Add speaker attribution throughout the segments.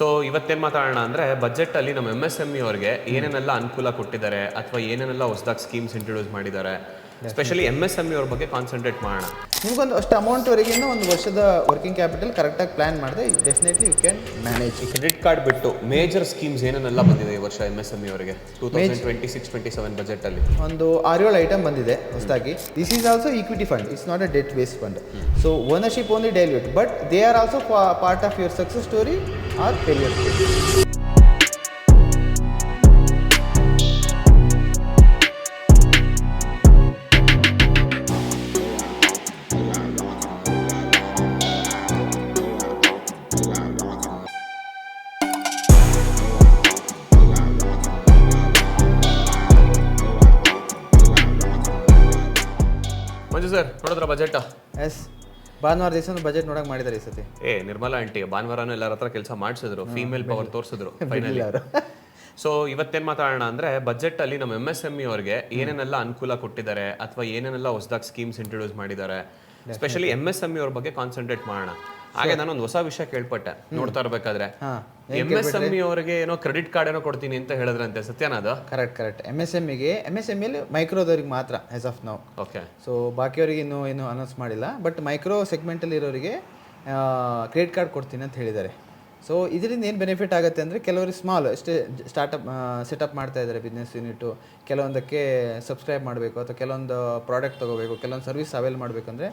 Speaker 1: So ಇವತ್ತೇನು ಮಾತಾಡೋಣ ಅಂದರೆ ಬಜೆಟಲ್ಲಿ ನಮ್ಮ MSME ಅವ್ರಿಗೆ ಏನೇನೆಲ್ಲ ಅನುಕೂಲ ಕೊಟ್ಟಿದ್ದಾರೆ ಅಥವಾ ಏನೇನೆಲ್ಲ ಹೊಸದಾಗಿ ಸ್ಕೀಮ್ಸ್ ಇಂಟ್ರೊಡ್ಯೂಸ್ ಮಾಡಿದ್ದಾರೆ, ಸ್ಪೆಷಲಿ MSME ಅವ್ರ ಬಗ್ಗೆ ಕಾನ್ಸಂಟ್ರೇಟ್ ಮಾಡೋಣ.
Speaker 2: ನಿಮ್ಗೊಂದು ಅಷ್ಟು ಅಮೌಂಟ್ವರೆಗಿನ ಒಂದು ವರ್ಷದ ವರ್ಕಿಂಗ್ ಕ್ಯಾಪಿಟಲ್ ಕರೆಕ್ಟಾಗಿ ಪ್ಲಾನ್ ಮಾಡಿದ್ರೆ ಡೆಫಿನೆಟ್ಲಿ ಯು ಕ್ಯಾನ್ ಮ್ಯಾನೇಜ್.
Speaker 1: ಈ ಕ್ರೆಡಿಟ್ ಕಾರ್ಡ್ ಬಿಟ್ಟು ಮೇಜರ್ ಸ್ಕೀಮ್ಸ್ ಏನೇನೆಲ್ಲ ಬಂದಿದೆ ಈ ವರ್ಷ MSME ಅವರಿಗೆ 2026-27 ಬಜೆಟಲ್ಲಿ?
Speaker 2: ಒಂದು 6-7 ಐಟಮ್ ಬಂದಿದೆ ಹೊಸದಾಗಿ. This is also equity fund, it's not a debt based fund. So ownership only dilute, but they are also part of your success story or failure story.
Speaker 1: Manju sir, ನೋಡಿದ್ರ budget?
Speaker 2: Yes, ಭಾನುವಾರ ದಿವಸ ಒಂದು budget ನೋಡಕ್ಕೆ ಮಾಡಿದ್ದಾರೆ ಈ ಸತಿ.
Speaker 1: Nirmala aunty ಭಾನುವಾರನೂ ಎಲ್ಲರ ಹತ್ರ ಕೆಲಸ ಮಾಡಿಸಿದ್ರು, ಫೀಮೇಲ್ ಪವರ್ ತೋರಿಸಿದ್ರು ಫೈನಲಿ. ಸೊ ಇವತ್ತೇನು ಮಾತಾಡೋಣ ಅಂದರೆ ಬಜೆಟಲ್ಲಿ ನಮ್ಮ MSME ಅವ್ರಿಗೆ ಏನೇನೆಲ್ಲ ಅನುಕೂಲ ಕೊಟ್ಟಿದ್ದಾರೆ ಅಥವಾ ಏನೇನೆಲ್ಲ ಹೊಸದಾಗಿ ಸ್ಕೀಮ್ಸ್ ಇಂಟ್ರೊಡ್ಯೂಸ್ ಮಾಡಿದ್ದಾರೆ, ಸ್ಪೆಷಲಿ MSME ಅವ್ರ ಬಗ್ಗೆ ಕಾನ್ಸಂಟ್ರೇಟ್ ಮಾಡೋಣ. ಹಾಗೆ ನಾನೊಂದು ಹೊಸ ವಿಷಯ ಕೇಳ್ಪಟ್ಟೆ ನೋಡ್ತಾ ಇರ್ಬೇಕಾದ್ರೆ, MSME ಅವರಿಗೆ ಏನೋ ಕ್ರೆಡಿಟ್ ಕಾರ್ಡ್ ಏನೋ ಕೊಡ್ತೀನಿ ಅಂತ ಹೇಳಿದ್ರಂತೆ, ಸತ್ಯನಾ ಅದು?
Speaker 2: ಕರೆಕ್ಟ್. MSMEಲಿ ಮೈಕ್ರೋದವ್ರಿಗೆ ಮಾತ್ರ ಆಸ್ ಆಫ್ ನಾವು.
Speaker 1: ಓಕೆ.
Speaker 2: ಸೊ ಬಾಕಿಯವರಿಗೆ ಇನ್ನೂ ಏನು ಅನೌನ್ಸ್ ಮಾಡಿಲ್ಲ, ಬಟ್ ಮೈಕ್ರೋ ಸೆಗ್ಮೆಂಟಲ್ಲಿ ಇರೋರಿಗೆ ಕ್ರೆಡಿಟ್ ಕಾರ್ಡ್ ಕೊಡ್ತೀನಿ ಅಂತ ಹೇಳಿದ್ದಾರೆ. ಸೊ ಇದರಿಂದ ಏನು ಬೆನಿಫಿಟ್ ಆಗುತ್ತೆ ಅಂದರೆ, ಕೆಲವರಿಗೆ ಸ್ಮಾಲ್ ಅಷ್ಟೇ ಸ್ಟಾರ್ಟಪ್ ಸೆಟಪ್ ಮಾಡ್ತಾ ಇದ್ದಾರೆ ಬಿಸ್ನೆಸ್ ಯೂನಿಟು, ಕೆಲವೊಂದಕ್ಕೆ ಸಬ್ಸ್ಕ್ರೈಬ್ ಮಾಡಬೇಕು ಅಥವಾ ಕೆಲವೊಂದು ಪ್ರಾಡಕ್ಟ್ ತೊಗೋಬೇಕು, ಕೆಲವೊಂದು ಸರ್ವಿಸ್ ಅವೈಲ್ ಮಾಡಬೇಕಂದ್ರೆ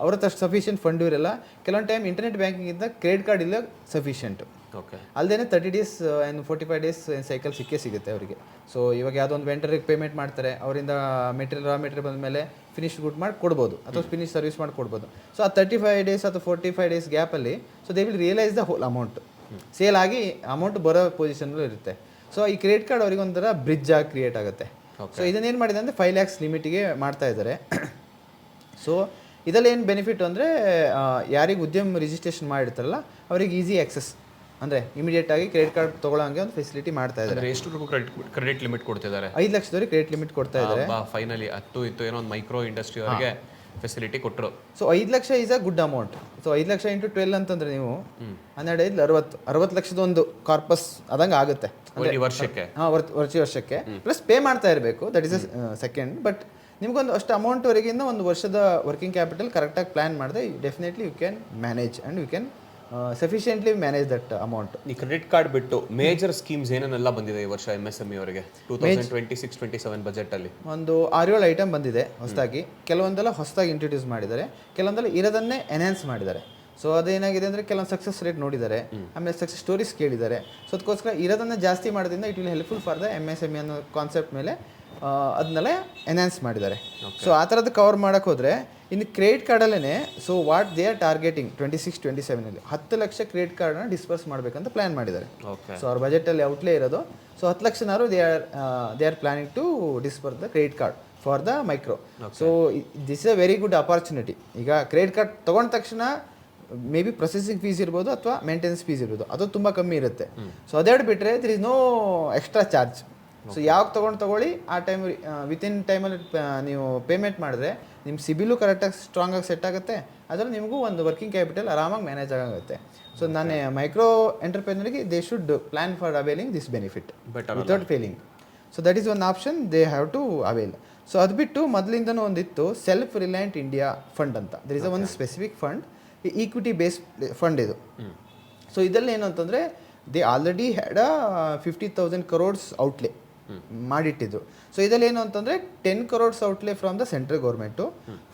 Speaker 2: ಅವ್ರ ಹತ್ರ ಸಫಿಷಿಯೆಂಟ್ ಫಂಡು ಇರಲ್ಲ. ಕೆಲವೊಂದು ಟೈಮ್ ಇಂಟರ್ನೆಟ್ ಬ್ಯಾಂಕಿಂಗಿಂದ ಕ್ರೆಡಿಟ್ ಕಾರ್ಡ್ ಇಲ್ಲ ಸಫಿಷಿಯೆಂಟು.
Speaker 1: ಓಕೆ.
Speaker 2: ಅಲ್ಲದೆ 30 ಡೇಸ್ ಏನು 45 ಡೇಸ್ ಸೈಕಲ್ ಸಿಗುತ್ತೆ ಅವರಿಗೆ. ಸೊ ಇವಾಗ ಯಾವುದೋ ಒಂದು ವೆಂಡರಿಗೆ ಪೇಮೆಂಟ್ ಮಾಡ್ತಾರೆ, ಅವರಿಂದ ರಾ ಮೆಟೀರಿಯಲ್ ಬಂದ ಮೇಲೆ ಫಿನಿಶ್ ಗುಡ್ ಮಾಡಿ ಕೊಡ್ಬೋದು ಅಥವಾ ಫಿನಿಶ್ ಸರ್ವಿಸ್ ಮಾಡಿ ಕೊಡ್ಬೋದು. ಸೊ ಆ 35 ಡೇಸ್ ಅಥವಾ 45 ಡೇಸ್ ಗ್ಯಾಪಲ್ಲಿ so they will realise the whole amount, sale ಆಗಿ ಅಮೌಂಟ್ ಬರೋ ಪೊಸಿಷನ್ಗಳು ಇರುತ್ತೆ. ಸೊ ಈ ಕ್ರೆಡಿಟ್ ಕಾರ್ಡ್ ಅವರಿಗೆ ಒಂಥರ ಬ್ರಿಡ್ಜ್ ಆಗಿ ಕ್ರಿಯೇಟ್ ಆಗುತ್ತೆ. ಸೊ ಇದನ್ನೇನು ಮಾಡಿದೆ ಅಂದರೆ 5 lakhs ಲಿಮಿಟಿಗೆ ಮಾಡ್ತಾ ಇದ್ದಾರೆ. ಸೊ ಇದರಲ್ಲಿ ಏನು ಬೆನಿಫಿಟ್ ಅಂದರೆ, ಯಾರಿಗೆ ಉದ್ಯಮ ರಿಜಿಸ್ಟ್ರೇಷನ್ ಮಾಡಿರ್ತಾರಲ್ಲ ಅವರಿಗೆ ಈಸಿ ಆಕ್ಸೆಸ್, ಅಂದರೆ ಇಮಿಡಿಯೇಟ್ ಆಗಿ ಕ್ರೆಡಿಟ್ ಕಾರ್ಡ್ ತೊಗೊಳ್ಳೋಂಗೆ ಒಂದು ಫೆಸಿಲಿಟಿ ಮಾಡ್ತಾ ಇದ್ದಾರೆ.
Speaker 1: ಎಷ್ಟು ಕ್ರೆಡಿಟ್ ಲಿಮಿಟ್ ಕೊಡ್ತಿದ್ದಾರೆ?
Speaker 2: 5 ಲಕ್ಷದವರೆಗೆ ಕ್ರೆಡಿಟ್ ಲಿಮಿಟ್ ಕೊಡ್ತಾ ಇದ್ದಾರೆ.
Speaker 1: ಫೈನಲಿ ಇತ್ತು ಏನೋ ಒಂದು ಮೈಕ್ರೋ ಇಂಡಸ್ಟ್ರಿ ಅವರಿಗೆ ಫೆಸಿಲಿಟಿ ಕೊಟ್ಟರು.
Speaker 2: So 5 lakh is a good amount. So 5 lakh into 12 ಅಂತಂದ್ರೆ ನೀವು 12 ಲಕ್ಷದ ಒಂದು ಕಾರ್ಪಸ್ ಆದಂಗೆ ಆಗುತ್ತೆ
Speaker 1: ವರ್ಷಕ್ಕೆ.
Speaker 2: ವರ್ಷಕ್ಕೆ ಪ್ಲಸ್ ಪೇ ಮಾಡ್ತಾ ಇರಬೇಕು, ದಟ್ ಇಸ್ ಸೆಕೆಂಡ್. ಬಟ್ ನಿಮ್ಗೊಂದು ಅಷ್ಟು ಅಮೌಂಟ್ವರೆಗಿಂದ ಒಂದು ವರ್ಷದ ವರ್ಕಿಂಗ್ ಕ್ಯಾಪಿಟಲ್ ಕರೆಕ್ಟಾಗಿ ಪ್ಲಾನ್ ಮಾಡಿದ್ರೆ definitely you can manage and you can sufficiently manage that amount.
Speaker 1: ಈ ಕ್ರೆಡಿಟ್ ಕಾರ್ಡ್ ಬಿಟ್ಟು ಮೇಜರ್ ಸ್ಕೀಮ್ಸ್ ಏನೇನೆಲ್ಲ ಬಂದಿದೆ ಈ ವರ್ಷ MSME ಅವರಿಗೆ 2026-27 ಬಜೆಟಲ್ಲಿ?
Speaker 2: ಒಂದು 6-7 ಐಟಮ್ ಬಂದಿದೆ ಹೊಸದಾಗಿ. ಕೆಲವೊಂದೆಲ್ಲ ಹೊಸದಾಗಿ ಇಂಟ್ರೊಡ್ಯೂಸ್ ಮಾಡಿದ್ದಾರೆ, ಕೆಲವೊಂದೆಲ್ಲ ಇರೋದನ್ನೇ ಎನ್ಹ್ಯಾನ್ಸ್ ಮಾಡಿದ್ದಾರೆ. ಸೊ ಅದೇನಾಗಿದೆ ಅಂದರೆ ಕೆಲವೊಂದು ಸಕ್ಸಸ್ ರೇಟ್ ನೋಡಿದ್ದಾರೆ, ಆಮೇಲೆ ಸಕ್ಸಸ್ ಸ್ಟೋರೀಸ್ ಕೇಳಿದ್ದಾರೆ. ಸೊ ಅದಕ್ಕೋಸ್ಕರ ಇರೋದನ್ನು ಜಾಸ್ತಿ ಮಾಡೋದ್ರಿಂದ it will helpful for the MSME ಅನ್ನೋ ಕಾನ್ಸೆಪ್ಟ್ ಮೇಲೆ ಅದನ್ನೆಲ್ಲ ಎನ್ಹ್ಯಾನ್ಸ್ ಮಾಡಿದ್ದಾರೆ. ಸೊ ಆ ಥರದ್ದು ಕವರ್ ಮಾಡೋಕ್ಕೆ ಹೋದರೆ ಇನ್ನು ಕ್ರೆಡಿಟ್ ಕಾರ್ಡಲ್ಲೇ so what they are targeting 26-27 10 lakh credit ಕಾರ್ಡನ್ನ ಡಿಸ್ಪರ್ಸ್ ಮಾಡಬೇಕಂತ ಪ್ಲ್ಯಾನ್ ಮಾಡಿದ್ದಾರೆ. ಸೊ ಅವ್ರ ಬಜೆಟಲ್ಲಿ ಔಟ್ಲೇ ಇರೋದು. ಸೊ 10 ಲಕ್ಷನಾರು they are planning to disperse the credit card for the micro. So this is a very good opportunity. ಈಗ ಕ್ರೆಡಿಟ್ ಕಾರ್ಡ್ ತೊಗೊಂಡ ತಕ್ಷಣ ಮೇ ಬಿ ಪ್ರೊಸೆಸಿಂಗ್ ಫೀಸ್ ಇರ್ಬೋದು ಅಥವಾ ಮೇಂಟೆನೆನ್ಸ್ ಫೀಸ್ ಇರ್ಬೋದು, ಅದು ತುಂಬ ಕಮ್ಮಿ ಇರುತ್ತೆ. ಸೊ ಅದೆರಡು ಬಿಟ್ಟರೆ there is no extra charge. So ಯಾವಾಗ ತೊಗೊಳ್ಳಿ ಆ ಟೈಮ್ ವಿತಿನ್ ಟೈಮಲ್ಲಿ ನೀವು ಪೇಮೆಂಟ್ ಮಾಡಿದ್ರೆ ನಿಮ್ಮ ಸಿಬಿಲು ಕರೆಕ್ಟಾಗಿ ಸ್ಟ್ರಾಂಗಾಗಿ ಸೆಟ್ ಆಗುತ್ತೆ, ಅದರಲ್ಲಿ ನಿಮಗೂ ಒಂದು ವರ್ಕಿಂಗ್ ಕ್ಯಾಪಿಟಲ್ ಆರಾಮಾಗಿ ಮ್ಯಾನೇಜ್ ಆಗುತ್ತೆ. ಸೊ ನಾನು ಮೈಕ್ರೋ ಎಂಟರ್ಪ್ರೈನರ್ಗೆ they should plan for availing this benefit without failing. So that is one option they have to avail. So ಅದು ಬಿಟ್ಟು ಮೊದಲಿಂದನೂ ಒಂದಿತ್ತು ಸೆಲ್ಫ್ ರಿಲಯಂಟ್ ಇಂಡಿಯಾ ಫಂಡ್ ಅಂತ. ದರ್ ಇಸ್ ಅ ಒಂದು specific fund, equity based fund ಇದು. So ಇದರಲ್ಲಿ ಏನು ಅಂತಂದರೆ they already had 50,000 crores outlay ಮಾಡಿಟ್ಟಿದ್ರು. ಸೊ ಇದರಲ್ಲಿ ಏನು ಅಂತಂದರೆ 10 crores outlay from the central government,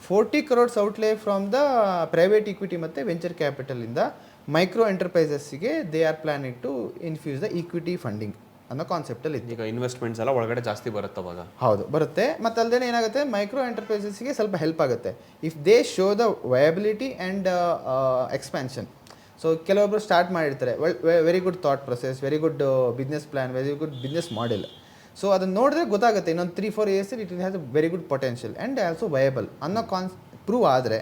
Speaker 2: 40 crores outlay from the private equity ಮತ್ತು ವೆಂಚರ್ ಕ್ಯಾಪಿಟಲಿಂದ ಮೈಕ್ರೋ ಎಂಟರ್ಪ್ರೈಸಸ್ಸಿಗೆ they are planning to infuse the equity funding ಅನ್ನೋ ಕಾನ್ಸೆಪ್ಟಲ್ಲಿ ಇತ್ತು.
Speaker 1: ಈಗ ಇನ್ವೆಸ್ಟ್ಮೆಂಟ್ಸ್ ಎಲ್ಲ ಒಳಗಡೆ ಜಾಸ್ತಿ ಬರುತ್ತೆ ಅವಾಗ.
Speaker 2: ಹೌದು, ಬರುತ್ತೆ. ಮತ್ತು ಅಲ್ಲದೆ ಏನಾಗುತ್ತೆ, ಮೈಕ್ರೋ ಎಂಟರ್ಪ್ರೈಸಸ್ಸಿಗೆ ಸ್ವಲ್ಪ ಹೆಲ್ಪ್ ಆಗುತ್ತೆ if they show the viability and expansion. So ಕೆಲವೊಬ್ಬರು ಸ್ಟಾರ್ಟ್ ಮಾಡಿರ್ತಾರೆ, very good thought process, very good business plan, very good business model. So ಅದನ್ನು ನೋಡಿದ್ರೆ ಗೊತ್ತಾಗುತ್ತೆ ಇನ್ನೊಂದು 3-4 years it has a very good potential and also viable ಅನ್ನೋ prove ಆದರೆ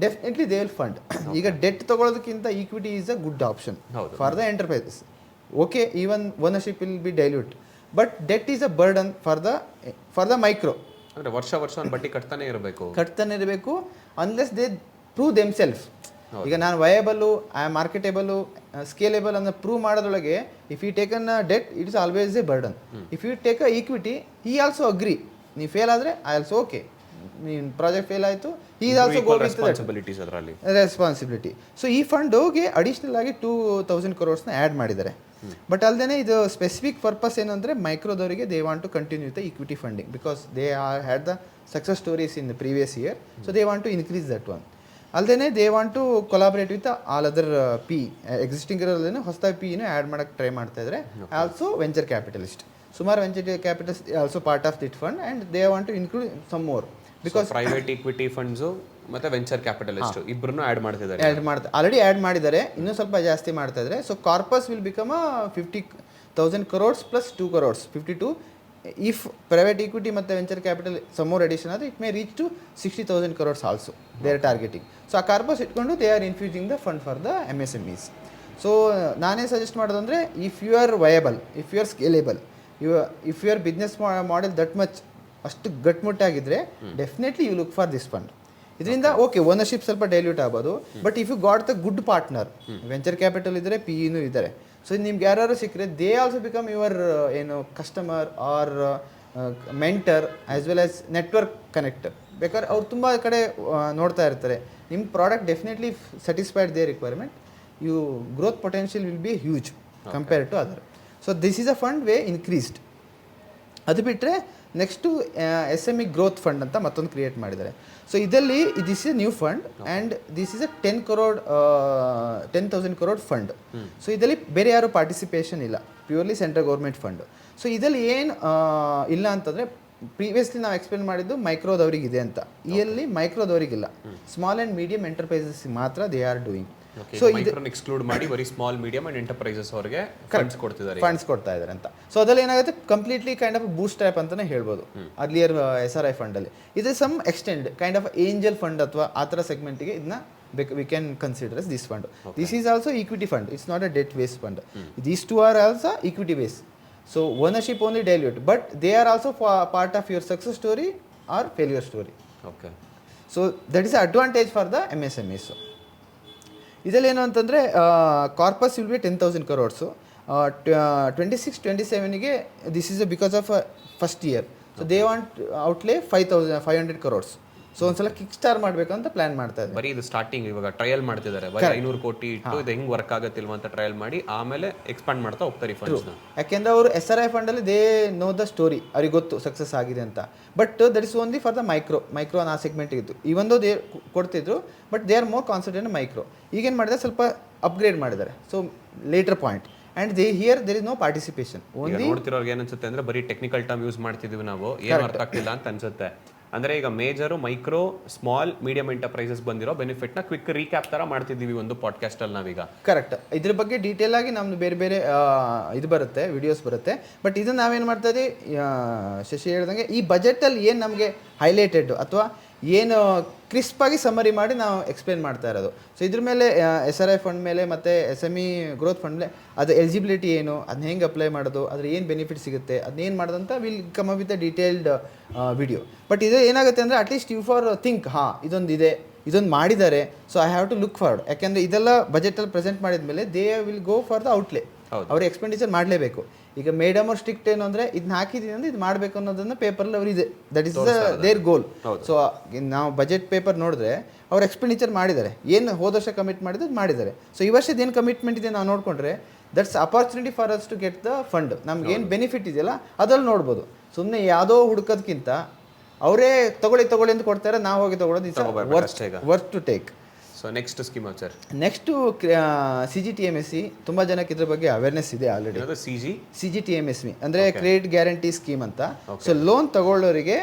Speaker 2: definitely they will fund. ಈಗ debt ತೊಗೊಳೋದಕ್ಕಿಂತ equity is a good option for the enterprises. Okay, even ownership will be dilute, but debt is a burden for the micro.
Speaker 1: ಅಂದರೆ ವರ್ಷ ಬಡ್ಡಿ ಕಟ್ತಾನೆ ಇರಬೇಕು
Speaker 2: unless they prove them self. ಈಗ ನಾನು viable, I am marketable, scalable ಅನ್ನು prove ಮಾಡೋದ್ರೊಳಗೆ if you taken debt it is always a burden. If you take a equity ಈ ಆಲ್ಸೋ ಅಗ್ರಿ, ನೀವು ಫೇಲ್ ಆದರೆ ಐ ಆಲ್ಸೋ ಓಕೆ, ನೀನು project fail ಆಯಿತು, ಈ ಆಲ್ಸೋ ಗೋ
Speaker 1: ರೆಸ್ಪಾನ್ಸಿಬಿಲಿಟೀಸ್ ಅದರಲ್ಲಿ
Speaker 2: responsibility. So ಈ ಫಂಡುಗೆ ಅಡಿಷ್ನಲ್ ಆಗಿ 2000 crores ಆ್ಯಡ್ ಮಾಡಿದ್ದಾರೆ. ಬಟ್ ಅಲ್ಲದೆ ಇದು ಸ್ಪೆಸಿಫಿಕ್ ಪರ್ಪಸ್ ಏನು ಅಂದರೆ ಮೈಕ್ರೋದವರಿಗೆ they want to continue the equity funding because they are had the success stories in the previous year, so they want to increase that one. ಅಲ್ಲದೆ they want to collaborate with all other P existing ಇರೋದನ್ನು ಹೊಸದಾಗಿ ಪಿನೂ add ಮಾಡೋಕ್ಕೆ try ಮಾಡ್ತಾ ಇದ್ದಾರೆ. Also venture capitalist, ಸುಮಾರು venture capitalist also part of that fund and they want to include some more because
Speaker 1: private equity funds ಮತ್ತೆ venture capitalist ಇಬ್ಬರನ್ನು add ಮಾಡ್ತಿದ್ದಾರೆ.
Speaker 2: ಆಲ್ರೆಡಿ ಆ್ಯಡ್ ಮಾಡಿದ್ದಾರೆ, ಇನ್ನೂ ಸ್ವಲ್ಪ ಜಾಸ್ತಿ ಮಾಡ್ತಾ ಇದ್ದಾರೆ. So corpus will become 50,000 crores plus 2 crores 52. If private equity ಮತ್ತು venture capital some more addition ಆದರೆ it may reach to 60,000 crores also they are targeting. So ಆ ಕಾರ್ಪಸ್ ಇಟ್ಕೊಂಡು they are infusing the fund for the MSMEs. So ನಾನೇ suggest ಮಾಡೋದಂದರೆ if you are viable, if you are scalable, if you R business model that much ಅಷ್ಟು ಗಟ್ಮುಟ್ಟಾಗಿದ್ದರೆ definitely you look for this fund. ಇದರಿಂದ okay ownership ಸ್ವಲ್ಪ dilute ಆಗ್ಬೋದು, but if you got the good partner, venture capital ಇದ್ದಾರೆ, PEನೂ ಇದ್ದಾರೆ, so ನಿಮ್ಗೆ ಯಾರು ಸಿಕ್ಕರೆ ದೇ ಆಲ್ಸೋ ಬಿಕಮ್ ಯುವರ್ ಏನು customer or mentor as well as network connector. ಬೇಕಾದ್ರೆ ಅವ್ರು ತುಂಬ ಕಡೆ ನೋಡ್ತಾ ಇರ್ತಾರೆ, ನಿಮ್ಮ product definitely satisfied the requirement, you growth potential will be huge compare to other. So this is a fund way increased. ಅದು ಬಿಟ್ಟರೆ ನೆಕ್ಸ್ಟು SME ಗ್ರೋತ್ ಫಂಡ್ ಅಂತ ಮತ್ತೊಂದು ಕ್ರಿಯೇಟ್ ಮಾಡಿದ್ದಾರೆ. ಸೊ ಇದರಲ್ಲಿ this is A new fund and this is a 10,000 crore fund. So ಇದರಲ್ಲಿ ಬೇರೆ ಯಾರು participation ಇಲ್ಲ, purely central government fund. So ಇದರಲ್ಲಿ ಏನು ಇಲ್ಲ ಅಂತಂದರೆ ಪ್ರೀವಿಯಸ್ಲಿ ನಾವು ಎಕ್ಸ್ಪ್ಲೇನ್ ಮಾಡಿದ್ದು ಮೈಕ್ರೋದವರಿಗಿದೆ ಅಂತ, ಇಲ್ಲಿ ಮೈಕ್ರೋದವರಿಗಿಲ್ಲ, ಸ್ಮಾಲ್ ಆ್ಯಂಡ್ ಮೀಡಿಯಂ ಎಂಟರ್ಪ್ರೈಸಸ್ ಮಾತ್ರ ದೇ ಆರ್ ಡೂಯಿಂಗ್.
Speaker 1: ಸೊ ಇದನ್ನು ಎಕ್ಸ್ಕ್ಲೂಡ್ ಮಾಡಿ ಬರೀ ಸ್ಮಾಲ್ ಮೀಡಿಯಂ ಅಂಡ್ ಎಂಟರ್ಪ್ರೈಸಸ್ ಅವರಿಗೆ ಫಂಡ್ಸ್
Speaker 2: ಕೊಡ್ತಾ ಇದ್ದಾರೆ ಅಂತ. ಸೊ ಅದ್ರಲ್ಲಿ ಏನಾಗುತ್ತೆ completely kind of boost type ಅಂತಾನೆ ಹೇಳ್ಬೋದು ಅರ್ಲಿಯರ್ SRI ಫಂಡಲ್ಲಿ. ಇದು some extend kind of angel fund ಅಥವಾ ಆ ಥರ ಸೆಗ್ಮೆಂಟಿಗೆ ಇದನ್ನ we can consider this fund. This is also equity fund, it's not a debt based fund. These to R also equity base. So ownership only dilute, but they are also part of your success story or failure story.
Speaker 1: Okay,
Speaker 2: so that is advantage for the MSMEs. ಇದರಲ್ಲಿ ಏನು ಅಂತಂದರೆ corpus will be 10,000 crores. 26-27ಗೆ this is because of first year. So they want outlay 500 crores. So ಒಂದ್ಸಲ kick start ಮಾಡಬೇಕು ಅಂತ plan ಮಾಡ್ತಾ ಇದ್ದಾರೆ.
Speaker 1: ಬರೀ ಇದು ಸ್ಟಾರ್ಟಿಂಗ್ ಇವಾಗ ಟ್ರಯಲ್ ಮಾಡ್ತಿದ್ದಾರೆ, ಬರೀ 500 ಕೋಟಿ ಇಟ್ಟು ಇದು ಹೆಂಗ್ ವರ್ಕ್ ಆಗುತ್ತಿಲ್ವ ಅಂತ ಟ್ರಯಲ್ ಮಾಡಿ ಆಮೇಲೆ ಎಕ್ಸ್ಪಾಂಡ್ ಮಾಡ್ತಾ ಹೋಗ್ತಾರೆ ಫಂಡ್ಸ್ನ.
Speaker 2: ಯಾಕೆಂದ್ರೆ ಅವರು SRI ಫಂಡಲ್ಲಿ ದೇ ನೋ ದ ಸ್ಟೋರಿ, ಅವ್ರಿಗೆ ಗೊತ್ತು ಸಕ್ಸಸ್ ಆಗಿದೆ ಅಂತ. But that is only for the micro ಆ ಸೆಗ್ಮೆಂಟ್ ಇತ್ತು. ಇವೊಂದು ದೇ ಕೊಡ್ತಿದ್ರು, but they are more concentrate micro. ಈಗೇನು ಮಾಡಿದ್ರೆ ಸ್ವಲ್ಪ ಅಪ್ಗ್ರೇಡ್ ಮಾಡಿದ್ದಾರೆ. So later point and there is no participation.
Speaker 1: ನೋಡ್ತಿರೋರ್ಗೆ ಏನನ್ಸುತ್ತೆ ಅಂದ್ರೆ ಬರೀ ಟೆಕ್ನಿಕಲ್ ಟರ್ಮ್ ಯೂಸ್ ಮಾಡ್ತಿದ್ವಿ ನಾವು, ಏನು ಅರ್ಥ ಆಗ್ತಿಲ್ಲ ಅಂತ ಅನ್ಸುತ್ತೆ. ಅಂದ್ರೆ ಈಗ major micro small medium enterprises ಬಂದಿರೋ ಬೆನಿಫಿಟ್ನ ಕ್ವಿಕ್ ರೀಕ್ಯಾಪ್ ತರ ಮಾಡ್ತಿದ್ದೀವಿ ಒಂದು ಪಾಡ್ಕಾಸ್ಟ್ ಅಲ್ಲಿ ನಾವೀಗ.
Speaker 2: ಕರೆಕ್ಟ್, ಇದ್ರ ಬಗ್ಗೆ ಡೀಟೇಲ್ ಆಗಿ ನಮ್ದು ಬೇರೆ ಬೇರೆ ಇದು ಬರುತ್ತೆ, ವಿಡಿಯೋಸ್ ಬರುತ್ತೆ. ಬಟ್ ಇದನ್ನ ನಾವೇನು ಮಾಡ್ತಾ ಇದ್ದೀವಿ, ಶಶಿ ಹೇಳ್ದಂಗೆ ಈ ಬಜೆಟಲ್ಲಿ ಏನು ನಮಗೆ ಹೈಲೈಟೆಡ್ ಅಥವಾ ಏನು ಕ್ರಿಸ್ಪಾಗಿ ಸಮರಿ ಮಾಡಿ ನಾವು ಎಕ್ಸ್ಪ್ಲೇನ್ ಮಾಡ್ತಾ ಇರೋದು. ಸೊ ಇದ್ರ ಮೇಲೆ SRI ಫಂಡ್ ಮೇಲೆ ಮತ್ತು SME ಗ್ರೋತ್ ಫಂಡ್ ಮೇಲೆ ಅದು ಎಲಿಜಿಬಿಲಿಟಿ ಏನು, ಅದನ್ನ ಹೆಂಗೆ ಅಪ್ಲೈ ಮಾಡೋದು, ಅದ್ರ ಏನು ಬೆನಿಫಿಟ್ ಸಿಗುತ್ತೆ, ಅದನ್ನೇನು ಮಾಡೋದಂತ will come up with a detailed video. But ಇದು ಏನಾಗುತ್ತೆ ಅಂದರೆ ಅಟ್ಲೀಸ್ಟ್ ಯು ಫಾರ್ ಥಿಂಕ್ ಇದೊಂದು ಮಾಡಿದ್ದಾರೆ, so I have to look forward. ಯಾಕೆಂದರೆ ಇದೆಲ್ಲ ಬಜೆಟಲ್ಲಿ ಪ್ರೆಸೆಂಟ್ ಮಾಡಿದ ಮೇಲೆ they will go for the outlay. ಅವ್ರು ಎಕ್ಸ್ಪೆಂಡಿಚರ್ ಮಾಡಲೇಬೇಕು. ಈಗ ಮೇಡಮ್ ಅವ್ರು ಸ್ಟ್ರಿಕ್ಟ್ ಏನು ಅಂದರೆ ಇದನ್ನ ಹಾಕಿದ್ದೀನಿ ಅಂದರೆ ಇದು ಮಾಡಬೇಕು ಅನ್ನೋದನ್ನು ಪೇಪರಲ್ಲಿ ಅವ್ರು ಇದೆ, that is their goal. So ನಾವು ಬಜೆಟ್ ಪೇಪರ್ ನೋಡಿದ್ರೆ ಅವ್ರು ಎಕ್ಸ್ಪೆಂಡಿಚರ್ ಮಾಡಿದ್ದಾರೆ, ಏನು ಹೋದ ವರ್ಷ ಕಮಿಟ್ ಮಾಡಿದ್ದು ಮಾಡಿದ್ದಾರೆ. ಸೊ ಈ ವರ್ಷದ ಏನು ಕಮಿಟ್ಮೆಂಟ್ ಇದೆ ನಾವು ನೋಡಿಕೊಂಡ್ರೆ that's opportunity for us to get the fund. ನಮ್ಗೆ ಏನು ಬೆನಿಫಿಟ್ ಇದೆಯಲ್ಲ ಅದ್ರಲ್ಲಿ ನೋಡ್ಬೋದು. ಸುಮ್ಮನೆ ಯಾವುದೋ ಹುಡುಕೋದಕ್ಕಿಂತ ಅವರೇ ತಗೊಳ್ಳಿ ಅಂತ ಕೊಡ್ತಾರೆ, ನಾವು ಹೋಗಿ ತಗೊಳ್ಳೋದು worth to take.
Speaker 1: So next scheme sir,
Speaker 2: next CGTMSE. ತುಂಬ ಜನಕ್ಕೆ ಇದ್ರ ಬಗ್ಗೆ ಅವೇರ್ನೆಸ್ ಇದೆ ಆಲ್ರೆಡಿ. CGTMSE ಅಂದರೆ ಕ್ರೆಡಿಟ್ ಗ್ಯಾರಂಟಿ ಸ್ಕೀಮ್ ಅಂತ. ಸೊ ಲೋನ್ ತಗೊಳ್ಳೋರಿಗೆ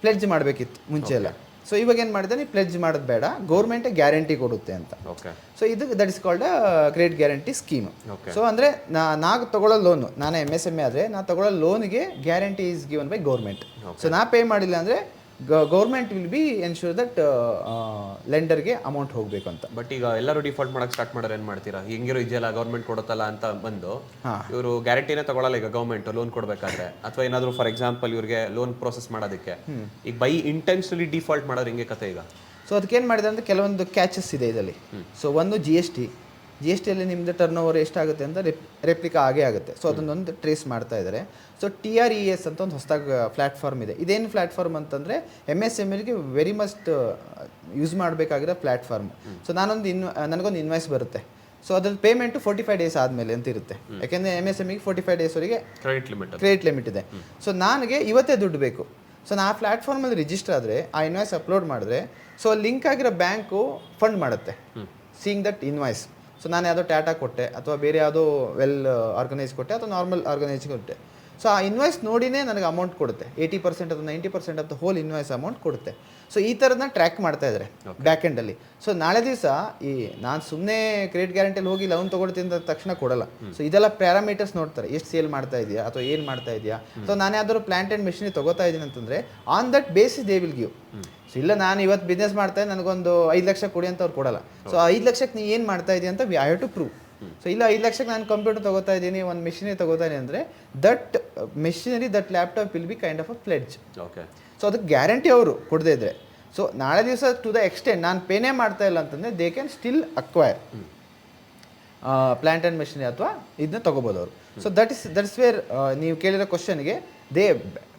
Speaker 2: ಪ್ಲೆಡ್ಜ್ ಮಾಡಬೇಕಿತ್ತು ಮುಂಚೆ ಎಲ್ಲ. ಸೊ ಇವಾಗ ಏನು ಮಾಡಿದೆ, ನೀವು ಪ್ಲೆಡ್ಜ್ ಮಾಡೋದು ಬೇಡ, ಗೌರ್ಮೆಂಟೇ ಗ್ಯಾರಂಟಿ ಕೊಡುತ್ತೆ ಅಂತ. ಸೊ ಇದು that is called credit guarantee scheme. So ಅಂದರೆ ನಾವು ತಗೊಳ್ಳೋ ಲೋನು, ನಾನು MSME ಆದರೆ ನಾನು ತಗೊಳ್ಳೋ ಲೋನ್ಗೆ guarantee is given by government. So ನಾ ಪೇ ಮಾಡಿಲ್ಲ ಅಂದರೆ government will be ensure that ಲೆಂಡರ್ಗೆ ಅಮೌಂಟ್ ಹೋಗಬೇಕು ಅಂತ.
Speaker 1: ಬಟ್ ಈಗ ಎಲ್ಲರೂ ಡಿಫಾಲ್ಟ್ ಮಾಡಕ್ಕೆ ಸ್ಟಾರ್ಟ್ ಮಾಡೋರು ಏನು ಮಾಡ್ತೀರಾ, ಹೆಂಗಿರೋ ಇದೆಯಲ್ಲ ಗೌರ್ಮೆಂಟ್ ಕೊಡುತ್ತಲ್ಲ ಅಂತ ಬಂದು ಇವರು ಗ್ಯಾರಂಟಿನೇ ತಗೊಳ್ಳಲ್ಲ ಈಗ ಗೌರ್ಮೆಂಟ್ ಲೋನ್ ಕೊಡಬೇಕಾದ್ರೆ, ಅಥವಾ ಏನಾದರೂ ಫಾರ್ ಎಕ್ಸಾಂಪಲ್ ಇವ್ರಿಗೆ ಲೋನ್ ಪ್ರೋಸೆಸ್ ಮಾಡೋದಕ್ಕೆ ಈಗ ಬೈ ಇಂಟೆನ್ಷನಲಿ ಡಿಫಾಲ್ಟ್ ಮಾಡೋರು ಹಿಂಗೆ ಕತೆ ಈಗ.
Speaker 2: ಸೊ ಅದಕ್ಕೇನು ಮಾಡಿದೆ ಅಂದರೆ ಕೆಲವೊಂದು ಕ್ಯಾಚಸ್ ಇದೆ ಇದರಲ್ಲಿ. ಸೊ ಒಂದು GST, GSTಯಲ್ಲಿ ನಿಮ್ಮದು ಟರ್ನ್ ಓವರ್ ಎಷ್ಟಾಗುತ್ತೆ ಅಂತ ರೆಪ್ಲಿಕಾ ಆಗೇ ಆಗುತ್ತೆ. ಸೊ ಅದನ್ನೊಂದು ಟ್ರೇಸ್ ಮಾಡ್ತಾ ಇದ್ದಾರೆ. ಸೊ TRES ಅಂತ ಒಂದು ಹೊಸದಾಗಿ ಪ್ಲ್ಯಾಟ್ಫಾರ್ಮ್ ಇದೆ. ಇದೇನು ಪ್ಲ್ಯಾಟ್ಫಾರ್ಮ್ ಅಂತಂದರೆ MSMEಗೆ ವೆರಿ ಮಸ್ಟ್ ಯೂಸ್ ಮಾಡಬೇಕಾಗಿರೋ ಪ್ಲ್ಯಾಟ್ಫಾರ್ಮ್. ಸೊ ನನಗೊಂದು ಇನ್ವಾಯ್ಸ್ ಬರುತ್ತೆ. ಸೊ ಅದ್ರಲ್ಲಿ ಪೇಮೆಂಟು 45 ಡೇಸ್ ಆದಮೇಲೆ ಅಂತ ಇರುತ್ತೆ. ಯಾಕೆಂದರೆ MSMEಗೆ 45 ಡೇಸ್ವರೆಗೆ ಕ್ರೆಡಿಟ್ ಲಿಮಿಟ್ ಇದೆ. ಸೊ ನನಗೆ ಇವತ್ತೇ ದುಡ್ಡು ಬೇಕು. ಸೊ ನಾನು ಆ ಪ್ಲ್ಯಾಟ್ಫಾರ್ಮಲ್ಲಿ ರಿಜಿಸ್ಟರ್ ಆದರೆ, ಆ ಇನ್ವಾಯ್ಸ್ ಅಪ್ಲೋಡ್ ಮಾಡಿದ್ರೆ, ಸೊ ಲಿಂಕ್ ಆಗಿರೋ ಬ್ಯಾಂಕು ಫಂಡ್ ಮಾಡುತ್ತೆ ಸೀಯಿಂಗ್ ದಟ್ ಇನ್ವಾಯ್ಸ್. ಸೊ ನಾನು ಯಾವುದೋ ಟಾಟಾ ಕೊಟ್ಟೆ ಅಥವಾ ಬೇರೆ ಯಾವುದೋ ವೆಲ್ ಆರ್ಗನೈಸ್ ಕೊಟ್ಟೆ ಅಥವಾ ನಾರ್ಮಲ್ ಆರ್ಗನೈಸ್ ಕೊಟ್ಟೆ. ಸೊ ಆ ಇನ್ವಾಯ್ಸ್ ನೋಡಿನೇ ನನಗೆ ಅಮೌಂಟ್ ಕೊಡುತ್ತೆ. 80% ಅಥವಾ 90% of the whole invoice amount ಕೊಡುತ್ತೆ. ಸೊ ಈ ಥರದನ್ನ ಟ್ರ್ಯಾಕ್ ಮಾಡ್ತಾ ಇದ್ದಾರೆ ಬ್ಯಾಕ್ ಎಂಡಲ್ಲಿ. ಸೊ ನಾಳೆ ದಿವಸ ನಾನು ಸುಮ್ಮನೆ ಕ್ರೆಡಿಟ್ ಗ್ಯಾರಂಟಿಯಲ್ಲಿ ಹೋಗಿ ಲೋನ್ ತೊಗೊಳ್ತೀನಿ ಅಂದ ತಕ್ಷಣ ಕೊಡಲ್ಲ. ಸೊ ಇದೆಲ್ಲ ಪ್ಯಾರಾಮೀಟರ್ಸ್ ನೋಡ್ತಾರೆ. ಎಷ್ಟು ಸೇಲ್ ಮಾಡ್ತಾ ಇದೆಯಾ ಅಥವಾ ಏನು ಮಾಡ್ತಾ ಇದೆಯಾ. ಸೊ ನಾನು ಯಾವ್ದಾದ್ರು ಪ್ಲಾಂಟ್ ಆ್ಯಂಡ್ ಮೆಷಿನರಿ ತೊಗೋತಾ ಇದ್ದೀನಿ ಅಂತಂದರೆ on that basis they will give. So ಇಲ್ಲ ನಾನು ಇವತ್ತು ಬಿಸ್ನೆಸ್ ಮಾಡ್ತಾ ನನಗೊಂದು 5 ಲಕ್ಷ ಕೊಡಿ ಅಂತ ಅವ್ರು ಕೊಡಲ್ಲ. ಸೊ 5 ಲಕ್ಷಕ್ಕೆ ನೀ ಏನು ಮಾಡ್ತಾ ಇದೆಯಾ ಅಂತ I have to prove. So ಇಲ್ಲ 5 ಲಕ್ಷಕ್ಕೆ ನಾನು ಕಂಪ್ಯೂಟರ್ ತೊಗೋತಾ ಇದ್ದೀನಿ, ಒಂದು ಮೆಷಿನರಿ ತೊಗೋತಾ ಇದ್ದೀನಿ ಅಂದರೆ that machinery that laptop will be kind of a pledge.
Speaker 1: Okay.
Speaker 2: So ಅದಕ್ಕೆ ಗ್ಯಾರಂಟಿ ಅವರು ಕೊಡದೇ ಇದ್ರೆ, ಸೊ ನಾಳೆ ದಿವಸ ಟು ದ ಎಕ್ಸ್ಟೆಂಟ್ ನಾನು ಪೇನೇ ಮಾಡ್ತಾ ಇಲ್ಲ ಅಂತಂದರೆ they can still acquire plant and machinery ಅಥವಾ ಇದನ್ನ ತೊಗೋಬೋದು ಅವರು. ಸೊ ದಟ್ಸ್ ವೇರ್ ನೀವು ಕೇಳಿರೋ ಕ್ವಶನ್ಗೆ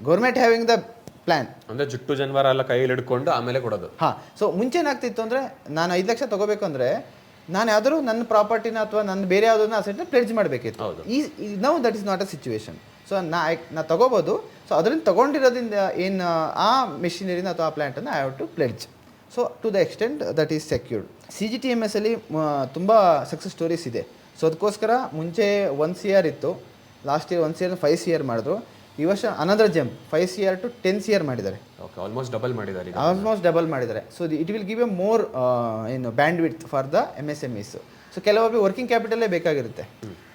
Speaker 2: ಗೌರ್ಮೆಂಟ್ ಹ್ಯಾವಿಂಗ್ ದ ಪ್ಲ್ಯಾನ್
Speaker 1: ಅಂದರೆ ಜುಟ್ಟು ಜನವಾರ ಎಲ್ಲ ಕೈಯಲ್ಲಿ ಹಿಡ್ಕೊಂಡು ಆಮೇಲೆ ಕೊಡೋದು.
Speaker 2: ಹಾಂ. ಸೊ ಮುಂಚೆ ಏನಾಗ್ತಿತ್ತು ಅಂದರೆ ನಾನು 5 ಲಕ್ಷ ತೊಗೋಬೇಕು ಅಂದರೆ ನಾನು ಯಾವ್ದಾದ್ರು ನನ್ನ ಪ್ರಾಪರ್ಟಿನ ಅಥವಾ ನನ್ನ ಬೇರೆ ಯಾವುದನ್ನ ಅಸೆಟ್ನ ಪ್ಲೆಡ್ಜ್ ಮಾಡಬೇಕಿತ್ತು. Now that is not a situation. So ನಾ ತೊಗೋಬೋದು. ಸೊ ಅದರಿಂದ ತೊಗೊಂಡಿರೋದ್ರಿಂದ ಏನು ಆ ಮೆಷಿನರಿನ ಅಥವಾ ಆ ಪ್ಲ್ಯಾಂಟನ್ನು I have to pledge. So to the extent that is secured. CGTMS ಅಲ್ಲಿ ತುಂಬ ಸಕ್ಸಸ್ ಸ್ಟೋರೀಸ್ ಇದೆ. ಸೊ ಅದಕ್ಕೋಸ್ಕರ ಮುಂಚೆ 1 CR ಇತ್ತು. ಲಾಸ್ಟ್ ಇಯರ್ 1 CR 5 CR ಮಾಡಿದ್ರು. ಈ ವರ್ಷ another jump 5 CR to 10 CR ಮಾಡಿದ್ದಾರೆ.
Speaker 1: ಓಕೆ, ಆಲ್ಮೋಸ್ಟ್ ಡಬಲ್ ಮಾಡಿದ್ದಾರೆ. So it will give A more band width for the MSMEs. So ಕೆಲವೊಬ್ಬರು ವರ್ಕಿಂಗ್ ಕ್ಯಾಪಿಟಲೇ ಬೇಕಾಗಿರುತ್ತೆ.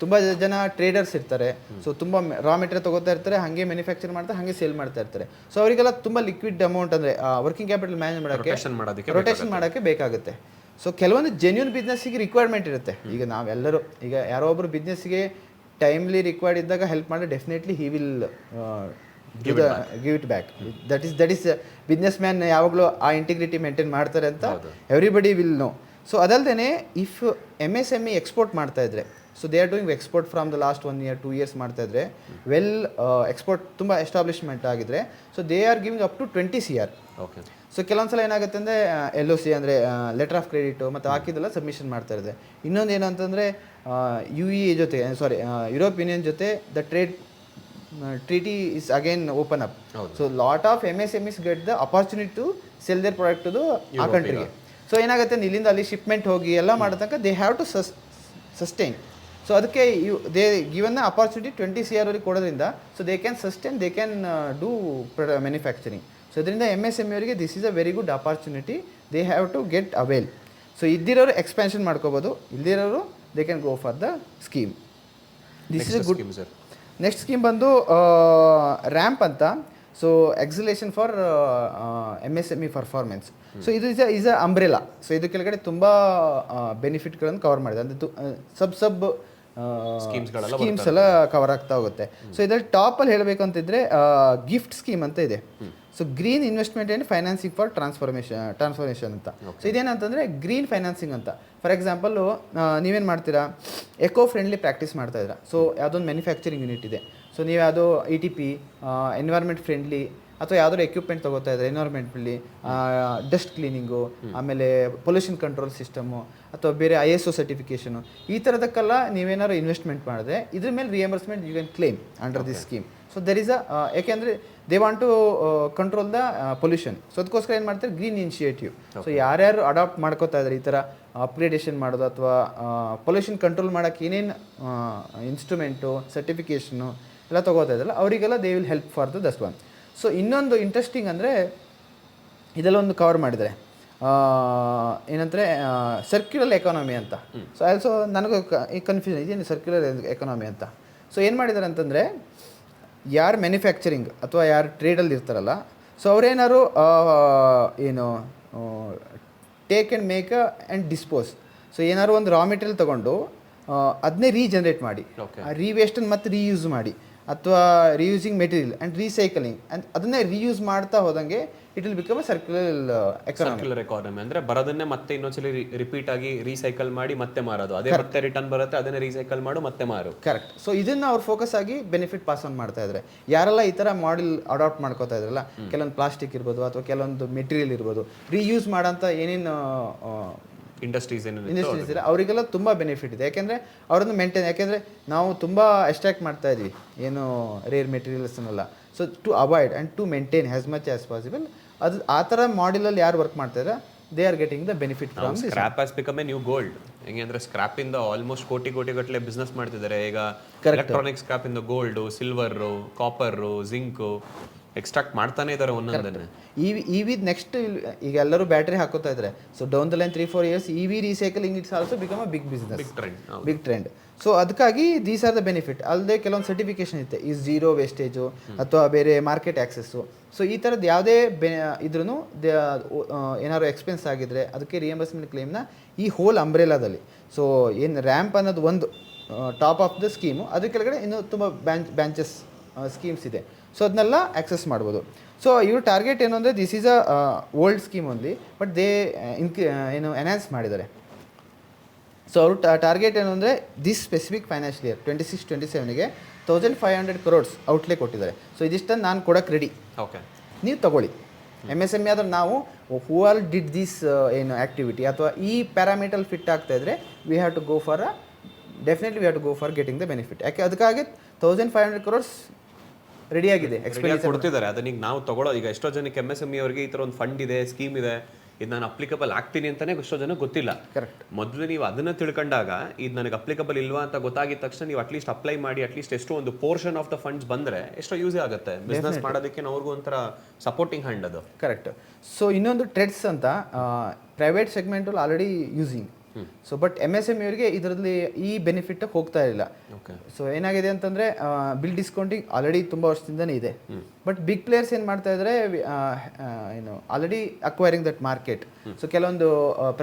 Speaker 1: ತುಂಬ ಜನ ಟ್ರೇಡರ್ಸ್ ಇರ್ತಾರೆ. ಸೊ ತುಂಬ ರಾ ಮೆಟೀರಿಯಲ್ ತೊಗೋತಾ ಇರ್ತಾರೆ, ಹಾಗೆ ಮ್ಯಾನುಫ್ಯಾಕ್ಚರ್ ಮಾಡ್ತಾರೆ, ಹಾಗೆ ಸೇಲ್ ಮಾಡ್ತಾ ಇರ್ತಾರೆ. ಸೊ ಅವರಿಗೆಲ್ಲ ತುಂಬ ಲಿಕ್ವಿಡ್ ಅಮೌಂಟ್ ಅಂದರೆ ವರ್ಕಿಂಗ್ ಕ್ಯಾಪಿಟಲ್ ಮ್ಯಾನೇಜ್ ಮಾಡೋಕ್ಕೆ ರೊಟೇಷನ್ ಮಾಡೋಕ್ಕೆ ಬೇಕಾಗುತ್ತೆ. ಸೊ ಕೆಲವೊಂದು ಜೆನ್ಯೂನ್ ಬಿಸ್ನೆಸ್ಸಿಗೆ ರಿಕ್ವೈರ್ಮೆಂಟ್ ಇರುತ್ತೆ. ಈಗ ನಾವೆಲ್ಲರೂ ಈಗ ಯಾರೋ ಒಬ್ಬರು ಬಿಸ್ನೆಸ್ಸಿಗೆ ಟೈಮ್ಲಿ ರಿಕ್ವೈರ್ಡ್ ಇದ್ದಾಗ ಹೆಲ್ಪ್ ಮಾಡಿ definitely he will give it back. That is business man ಯಾವಾಗಲೂ ಆ ಇಂಟಿಗ್ರಿಟಿ ಮೇಂಟೈನ್ ಮಾಡ್ತಾರೆ ಅಂತ ಎವ್ರಿಬಡಿ ವಿಲ್ ನೋ. ಸೊ ಅದಲ್ಲದೆ ಇಫ್ MSME ಎಕ್ಸ್ಪೋರ್ಟ್ ಮಾಡ್ತಾ ಇದ್ರೆ, so they are doing export from the last 1 year 2 years ಮಾಡ್ತಾ ಇದ್ರೆ, ವೆಲ್ ಎಕ್ಸ್ಪೋರ್ಟ್ ತುಂಬ ಎಸ್ಟಾಬ್ಲಿಷ್ಮೆಂಟ್ ಆಗಿದ್ರೆ, so they are giving up to 20 CR. Okay.
Speaker 2: So ಕೆಲವೊಂದ್ಸಲ ಏನಾಗುತ್ತೆ ಅಂದರೆ LOC ಅಂದರೆ ಲೆಟರ್ ಆಫ್ ಕ್ರೆಡಿಟು ಮತ್ತು ಹಾಕಿದ್ದೆಲ್ಲ ಸಬ್ಮಿಷನ್ ಮಾಡ್ತಾ ಇರುತ್ತೆ. ಇನ್ನೊಂದು ಏನು ಅಂತಂದರೆ UE ಜೊತೆ ಯುರೋಪ್ ಯೂನಿಯನ್ ಜೊತೆ the trade treaty is again open up. So lot of MSMEs get the opportunity to sell their product to ಆ ಕಂಟ್ರಿಗೆ. ಸೊ ಏನಾಗುತ್ತೆ, ಇಲ್ಲಿಂದ ಅಲ್ಲಿ ಶಿಪ್ಮೆಂಟ್ ಹೋಗಿ ಎಲ್ಲ ಮಾಡತಕ್ಕ they have to sustain. So ಅದಕ್ಕೆ ದೇ ಗಿವನ್ ಅಪಾರ್ಚುನಿಟಿ 20 CR ಅವ್ರಿಗೆ ಕೊಡೋದ್ರಿಂದ so they can sustain, they can do manufacturing. So ಇದರಿಂದ MSME ಅವರಿಗೆ this is a very good opportunity. They have to get avail. So ಇದ್ದಿರೋರು expansion ಮಾಡ್ಕೋಬೋದು, ಇಲ್ದಿರೋರು they can go for the scheme. This is a good. Next scheme ಬಂದು ramp ಅಂತ. So acceleration for MSME performance. So ಇದು is a umbrella. So ಇದು ಕೆಳಗಡೆ ತುಂಬ ಬೆನಿಫಿಟ್ಗಳನ್ನು cover ಮಾಡಿದೆ. ಅಂದರೆ ಸಬ್ ಸ್ಕೀಮ್ಸ್ ಎಲ್ಲ ಕವರ್ ಆಗ್ತಾ ಹೋಗುತ್ತೆ. ಸೊ ಇದರಲ್ಲಿ ಟಾಪಲ್ಲಿ ಹೇಳಬೇಕು ಅಂತಿದ್ರೆ ಗಿಫ್ಟ್ ಸ್ಕೀಮ್ ಅಂತ ಇದೆ. So green investment and financing for transformation ಅಂತ. ಸೊ ಇದೇನಂತಂದರೆ ಗ್ರೀನ್ ಫೈನಾನ್ಸಿಂಗ್ ಅಂತ. ಫಾರ್ ಎಕ್ಸಾಂಪಲ್ಲು ನೀವೇನು ಮಾಡ್ತೀರಾ, ಎಕೋ ಫ್ರೆಂಡ್ಲಿ ಪ್ರಾಕ್ಟೀಸ್ ಮಾಡ್ತಾ ಇದ್ದೀರಾ. ಸೊ ಯಾವುದೊಂದು ಮ್ಯಾನುಫ್ಯಾಕ್ಚರಿಂಗ್ ಯೂನಿಟ್ ಇದೆ. ಸೊ ನೀವು ಯಾವುದೋ ETP ಎನ್ವೈರ್ಮೆಂಟ್ ಫ್ರೆಂಡ್ಲಿ ಅಥವಾ ಯಾವುದಾದ್ರು ಎಕ್ವಿಪ್ಮೆಂಟ್ ತೊಗೋತಾ ಇದ್ದಾರೆ ಎನ್ವೈರ್ಮೆಂಟ್ಲಿ, ಡಸ್ಟ್ ಕ್ಲೀನಿಂಗು, ಆಮೇಲೆ ಪೊಲ್ಯೂಷನ್ ಕಂಟ್ರೋಲ್ ಸಿಸ್ಟಮು ಅಥವಾ ಬೇರೆ ISO ಸರ್ಟಿಫಿಕೇಷನು, ಈ ಥರದಕ್ಕೆಲ್ಲ ನೀವೇನಾದ್ರು ಇನ್ವೆಸ್ಟ್ಮೆಂಟ್ ಮಾಡಿದ್ರೆ ಇದ್ರ ಮೇಲೆ reimbursement you can claim under this scheme. So there is ಯಾಕೆಂದರೆ they want to control the pollution. So ಅದಕ್ಕೋಸ್ಕರ ಏನು ಮಾಡ್ತಾರೆ, ಗ್ರೀನ್ ಇನಿಷಿಯೇಟಿವ್. ಸೊ ಯಾರ್ಯಾರು ಅಡಾಪ್ಟ್ ಮಾಡ್ಕೋತಾ ಇದ್ದಾರೆ ಈ ಥರ ಅಪ್ಗ್ರೇಡೇಷನ್ ಮಾಡೋದು ಅಥವಾ ಪೊಲ್ಯೂಷನ್ ಕಂಟ್ರೋಲ್ ಮಾಡೋಕ್ಕೆ ಏನೇನು ಇನ್ಸ್ಟ್ರೂಮೆಂಟು ಸರ್ಟಿಫಿಕೇಷನು ಎಲ್ಲ ತೊಗೋತಾ ಇದ್ದಲ್ಲ ಅವರಿಗೆಲ್ಲ they will help for this one. So ಇನ್ನೊಂದು ಇಂಟ್ರೆಸ್ಟಿಂಗ್ ಅಂದರೆ ಇದೆಲ್ಲ ಒಂದು ಕವರ್ ಮಾಡಿದ್ದಾರೆ ಏನಂದರೆ ಸರ್ಕ್ಯುಲರ್ ಎಕಾನಮಿ ಅಂತ. ಸೊ ಆಲ್ಸೋ ನನಗೂ ಈ ಕನ್ಫ್ಯೂಷನ್ ಇದೇನು ಸರ್ಕ್ಯುಲರ್ ಎಕಾನಮಿ ಅಂತ. ಸೊ ಏನು ಮಾಡಿದ್ದಾರೆ ಅಂತಂದರೆ ಯಾರು ಮ್ಯಾನುಫ್ಯಾಕ್ಚರಿಂಗ್ ಅಥವಾ ಯಾರು ಟ್ರೇಡಲ್ಲಿ ಇರ್ತಾರಲ್ಲ, ಸೊ ಅವರೇನಾದ್ರು ಏನು take and make and dispose. So ಏನಾದ್ರು ಒಂದು ರಾ ಮೆಟೀರಿಯಲ್ ತೊಗೊಂಡು ಅದನ್ನೇ ರೀಜನ್ರೇಟ್ ಮಾಡಿ, ಆ ರೀವೇಸ್ಟನ್ನು ಮತ್ತೆ ರೀಯೂಸ್ ಮಾಡಿ, ಅಥವಾ ರೀಯೂಸಿಂಗ್ ಮೆಟೀರಿಯಲ್ ಆ್ಯಂಡ್ ರೀಸೈಕಲಿಂಗ್ ಆ್ಯಂಡ್ ಅದನ್ನೇ ರೀಯೂಸ್ ಮಾಡ್ತಾ ಹೋದಂಗೆ it will become a circular economy.
Speaker 1: Circular economy ಅಂದ್ರೆ ಬರೋದನ್ನೇ ಮತ್ತೆ ಇನ್ನೊಂದ್ಸಲಿ ರಿಪೀಟ್ ಆಗಿ ರೀಸೈಕಲ್ ಮಾಡಿ ಮತ್ತೆ ಮಾರೋದು, ಅದೇ ಮತ್ತೆ ರಿಟರ್ನ್ ಬರುತ್ತೆ, ಅದನ್ನೇ ರೀಸೈಕಲ್ ಮಾಡು ಮತ್ತೆ ಮಾರು.
Speaker 2: ಕರೆಕ್ಟ್. ಸೊ ಇದನ್ನ ಅವ್ರು ಫೋಕಸ್ ಆಗಿ ಬೆನಿಫಿಟ್ ಪಾಸ್ ಆನ್ ಮಾಡ್ತಾ ಇದ್ದಾರೆ. ಯಾರೆಲ್ಲ ಈ ಥರ ಮಾಡೆಲ್ ಅಡಾಪ್ಟ್ ಮಾಡ್ಕೋತಾ ಇದ್ರಲ್ಲ, ಕೆಲವೊಂದು ಪ್ಲಾಸ್ಟಿಕ್ ಇರ್ಬೋದು ಅಥವಾ ಕೆಲವೊಂದು ಮೆಟೀರಿಯಲ್ ಇರ್ಬೋದು, ರೀಯೂಸ್ ಮಾಡೋಂಥ ಏನೇನು
Speaker 1: ಇಂಡಸ್ಟ್ರೀಸ್
Speaker 2: ಇಲ್ಲ ಅವರಿಗೆಲ್ಲ ತುಂಬ ಬೆನಿಫಿಟ್ ಇದೆ. ಯಾಕೆಂದರೆ ಅವರನ್ನು ಮೇಂಟೈನ್, ಯಾಕೆಂದರೆ ನಾವು ತುಂಬ ಎಕ್ಸ್ಟ್ರಾಕ್ಟ್ ಮಾಡ್ತಾ ಇದ್ವಿ ಏನು ರೇರ್ ಮೆಟೀರಿಯಲ್ಸ್ನೆಲ್ಲ. So to avoid and to maintain as much as possible, ಅದು ಆ ಥರ ಮಾಡೆಲಲ್ಲಿ ಯಾರು ವರ್ಕ್ ಮಾಡ್ತಾ ಇದ್ದಾರೆ they are getting the benefit from this.
Speaker 1: Scrap has become a new gold. ಹೆಂಗೆ ಅಂದ್ರೆ ಸ್ಕ್ರಾಪ್ ಇಂದ ಆಲ್ಮೋಸ್ಟ್ ಕೋಟಿ ಗಟ್ಟಲೆ ಬಿಸ್ನೆಸ್ ಮಾಡ್ತಿದ್ದಾರೆ ಈಗ. ಎಲೆಕ್ಟ್ರಾನಿಕ್ ಸ್ಕ್ರಾಪ್ ಇಂದ gold, silver, copper, zinc extract ಮಾಡ್ತಾನೆ ಇದ್ದಾರೆ ಒಂದೊಂದನ್ನೇ.
Speaker 2: ಇವಿ ನೆಕ್ಸ್ಟ್ ಈಗ ಎಲ್ಲರೂ ಬ್ಯಾಟ್ರಿ ಹಾಕೋತಾ ಇದ್ದಾರೆ. So down the line 3-4 years EV recycling it's also become a big business, big trend. So ಅದಕ್ಕಾಗಿ ದೀಸ್ ಆರ್ ದ ಬೆನಿಫಿಟ್. ಅಲ್ಲದೆ ಕೆಲವೊಂದು ಸರ್ಟಿಫಿಕೇಶನ್ ಇರುತ್ತೆ, ಈ ಝೀರೋ ವೇಸ್ಟೇಜು ಅಥವಾ ಬೇರೆ ಮಾರ್ಕೆಟ್ ಆಕ್ಸೆಸ್ಸು. ಸೊ ಈ ಥರದ್ದು ಯಾವುದೇ ಇದ್ರೂ ಏನಾದ್ರು ಎಕ್ಸ್ಪೆನ್ಸ್ ಆಗಿದ್ರೆ ಅದಕ್ಕೆ ರಿಯಂಬರ್ಸ್ಮೆಂಟ್ ಕ್ಲೇಮ್ನ ಈ ಹೋಲ್ ಅಂಬ್ರೆಲಾದಲ್ಲಿ. ಸೊ ಏನು ರ್ಯಾಂಪ್ ಅನ್ನೋದು ಒಂದು ಟಾಪ್ ಆಫ್ ದ ಸ್ಕೀಮು, ಅದ್ರ ಕೆಳಗಡೆ ಇನ್ನೂ ತುಂಬ ಬ್ಯಾಂಚಸ್ ಸ್ಕೀಮ್ಸ್ ಇದೆ. ಸೊ ಅದನ್ನೆಲ್ಲ ಆಕ್ಸೆಸ್ ಮಾಡ್ಬೋದು. ಸೊ ಇವ್ರ ಟಾರ್ಗೆಟ್ ಏನು ಅಂದರೆ this is a old scheme only, but they ಏನು ಎನ್ಹಾನ್ಸ್ ಮಾಡಿದ್ದಾರೆ. ಸೊ ಅವರು ಟಾರ್ಗೆಟ್ ಏನು ಅಂದರೆ ದಿಸ್ ಸ್ಪೆಸಿಫಿಕ್ ಫೈನಾನ್ಷಿಯಲ್ ಇಯರ್ 26-27ಗೆ 1500 crores ಔಟ್ಲೇ ಕೊಟ್ಟಿದ್ದಾರೆ. ಸೊ ಇದಿಷ್ಟನ್ನು ನಾನು ಕೊಡೋಕ್ಕೆ ರೆಡಿ,
Speaker 1: ಓಕೆ
Speaker 2: ನೀವು ತಗೊಳ್ಳಿ. MSME ಆದ್ರೆ ನಾವು ಹೂ ಆಲ್ ಡಿಡ್ ದಿಸ್ ಏನು ಆ್ಯಕ್ಟಿವಿಟಿ ಅಥವಾ ಈ ಪ್ಯಾರಾಮೀಟರ್ ಫಿಟ್ ಆಗ್ತಾ ಇದ್ರೆ we have to go for definitely we have to go for getting the benefit. ಯಾಕೆ ಅದಕ್ಕಾಗಿ 1500 crores ರೆಡಿ ಆಗಿದೆ, ಎಕ್ಸ್ಪೆನ್ಸ್
Speaker 1: ಕೊಡ್ತಿದ್ದಾರೆ. ಅದನ್ನ ಈಗ ನಾವು ತಗೊಳ್ಳೋ, ಈಗ ಎಷ್ಟೋ ಜನಕ್ಕೆ MSME ಅವರಿಗೆ ಈ ಥರ ಒಂದು ಫಂಡ್ ಇದೆ, ಸ್ಕೀಮ್ ಇದೆ, ಇದು ನಾನು ಅಪ್ಲಿಕಬಲ್ ಆಗ್ತೀನಿ ಅಂತಾನೆ ಎಷ್ಟೋ ಜನ ಗೊತ್ತಿಲ್ಲ.
Speaker 2: ಕರೆಕ್ಟ್.
Speaker 1: ಮೊದಲು ನೀವು ಅದನ್ನ ತಿಳ್ಕೊಂಡಾಗ ಇದು ನನಗೆ ಅಪ್ಲಿಕಬಲ್ ಇಲ್ವಾ ಅಂತ ಗೊತ್ತಾಗಿದ ತಕ್ಷಣ ನೀವು ಅಟ್ಲೀಸ್ಟ್ ಅಪ್ಲೈ ಮಾಡಿ ಅಟ್ಲೀಸ್ಟ್ ಎಷ್ಟೋ ಒಂದು ಪೋರ್ಷನ್ ಆಫ್ ದ ಫಂಡ್ಸ್ ಬಂದ್ರೆ ಎಷ್ಟೋ ಯೂಸ್ ಆಗುತ್ತೆ ಬಿಸ್ನೆಸ್ ಮಾಡೋದಕ್ಕೆ. ಅವ್ರಿಗೂ ಒಂಥರ ಸಪೋರ್ಟಿಂಗ್ ಹ್ಯಾಂಡ್ ಅದು.
Speaker 2: ಕರೆಕ್ಟ್. ಸೊ ಇನ್ನೊಂದು ಟ್ರೆಡ್ಸ್ ಅಂತ ಪ್ರೈವೇಟ್ ಸೆಗ್ಮೆಂಟಲ್ಲಿ already using. So but MSME ಅವರಿಗೆ ಇದರಲ್ಲಿ ಈ ಬೆನಿಫಿಟ್ ಹೋಗ್ತಾ ಇಲ್ಲ. ಸೊ ಏನಾಗಿದೆ ಅಂತಂದರೆ ಬಿಲ್ ಡಿಸ್ಕೌಂಟಿಂಗ್ ಆಲ್ರೆಡಿ ತುಂಬ ವರ್ಷದಿಂದನೇ ಇದೆ. ಬಟ್ ಬಿಗ್ ಪ್ಲೇಯರ್ಸ್ ಏನು ಮಾಡ್ತಾ ಇದ್ದಾರೆ, ಏನು already acquiring that market. So ಕೆಲವೊಂದು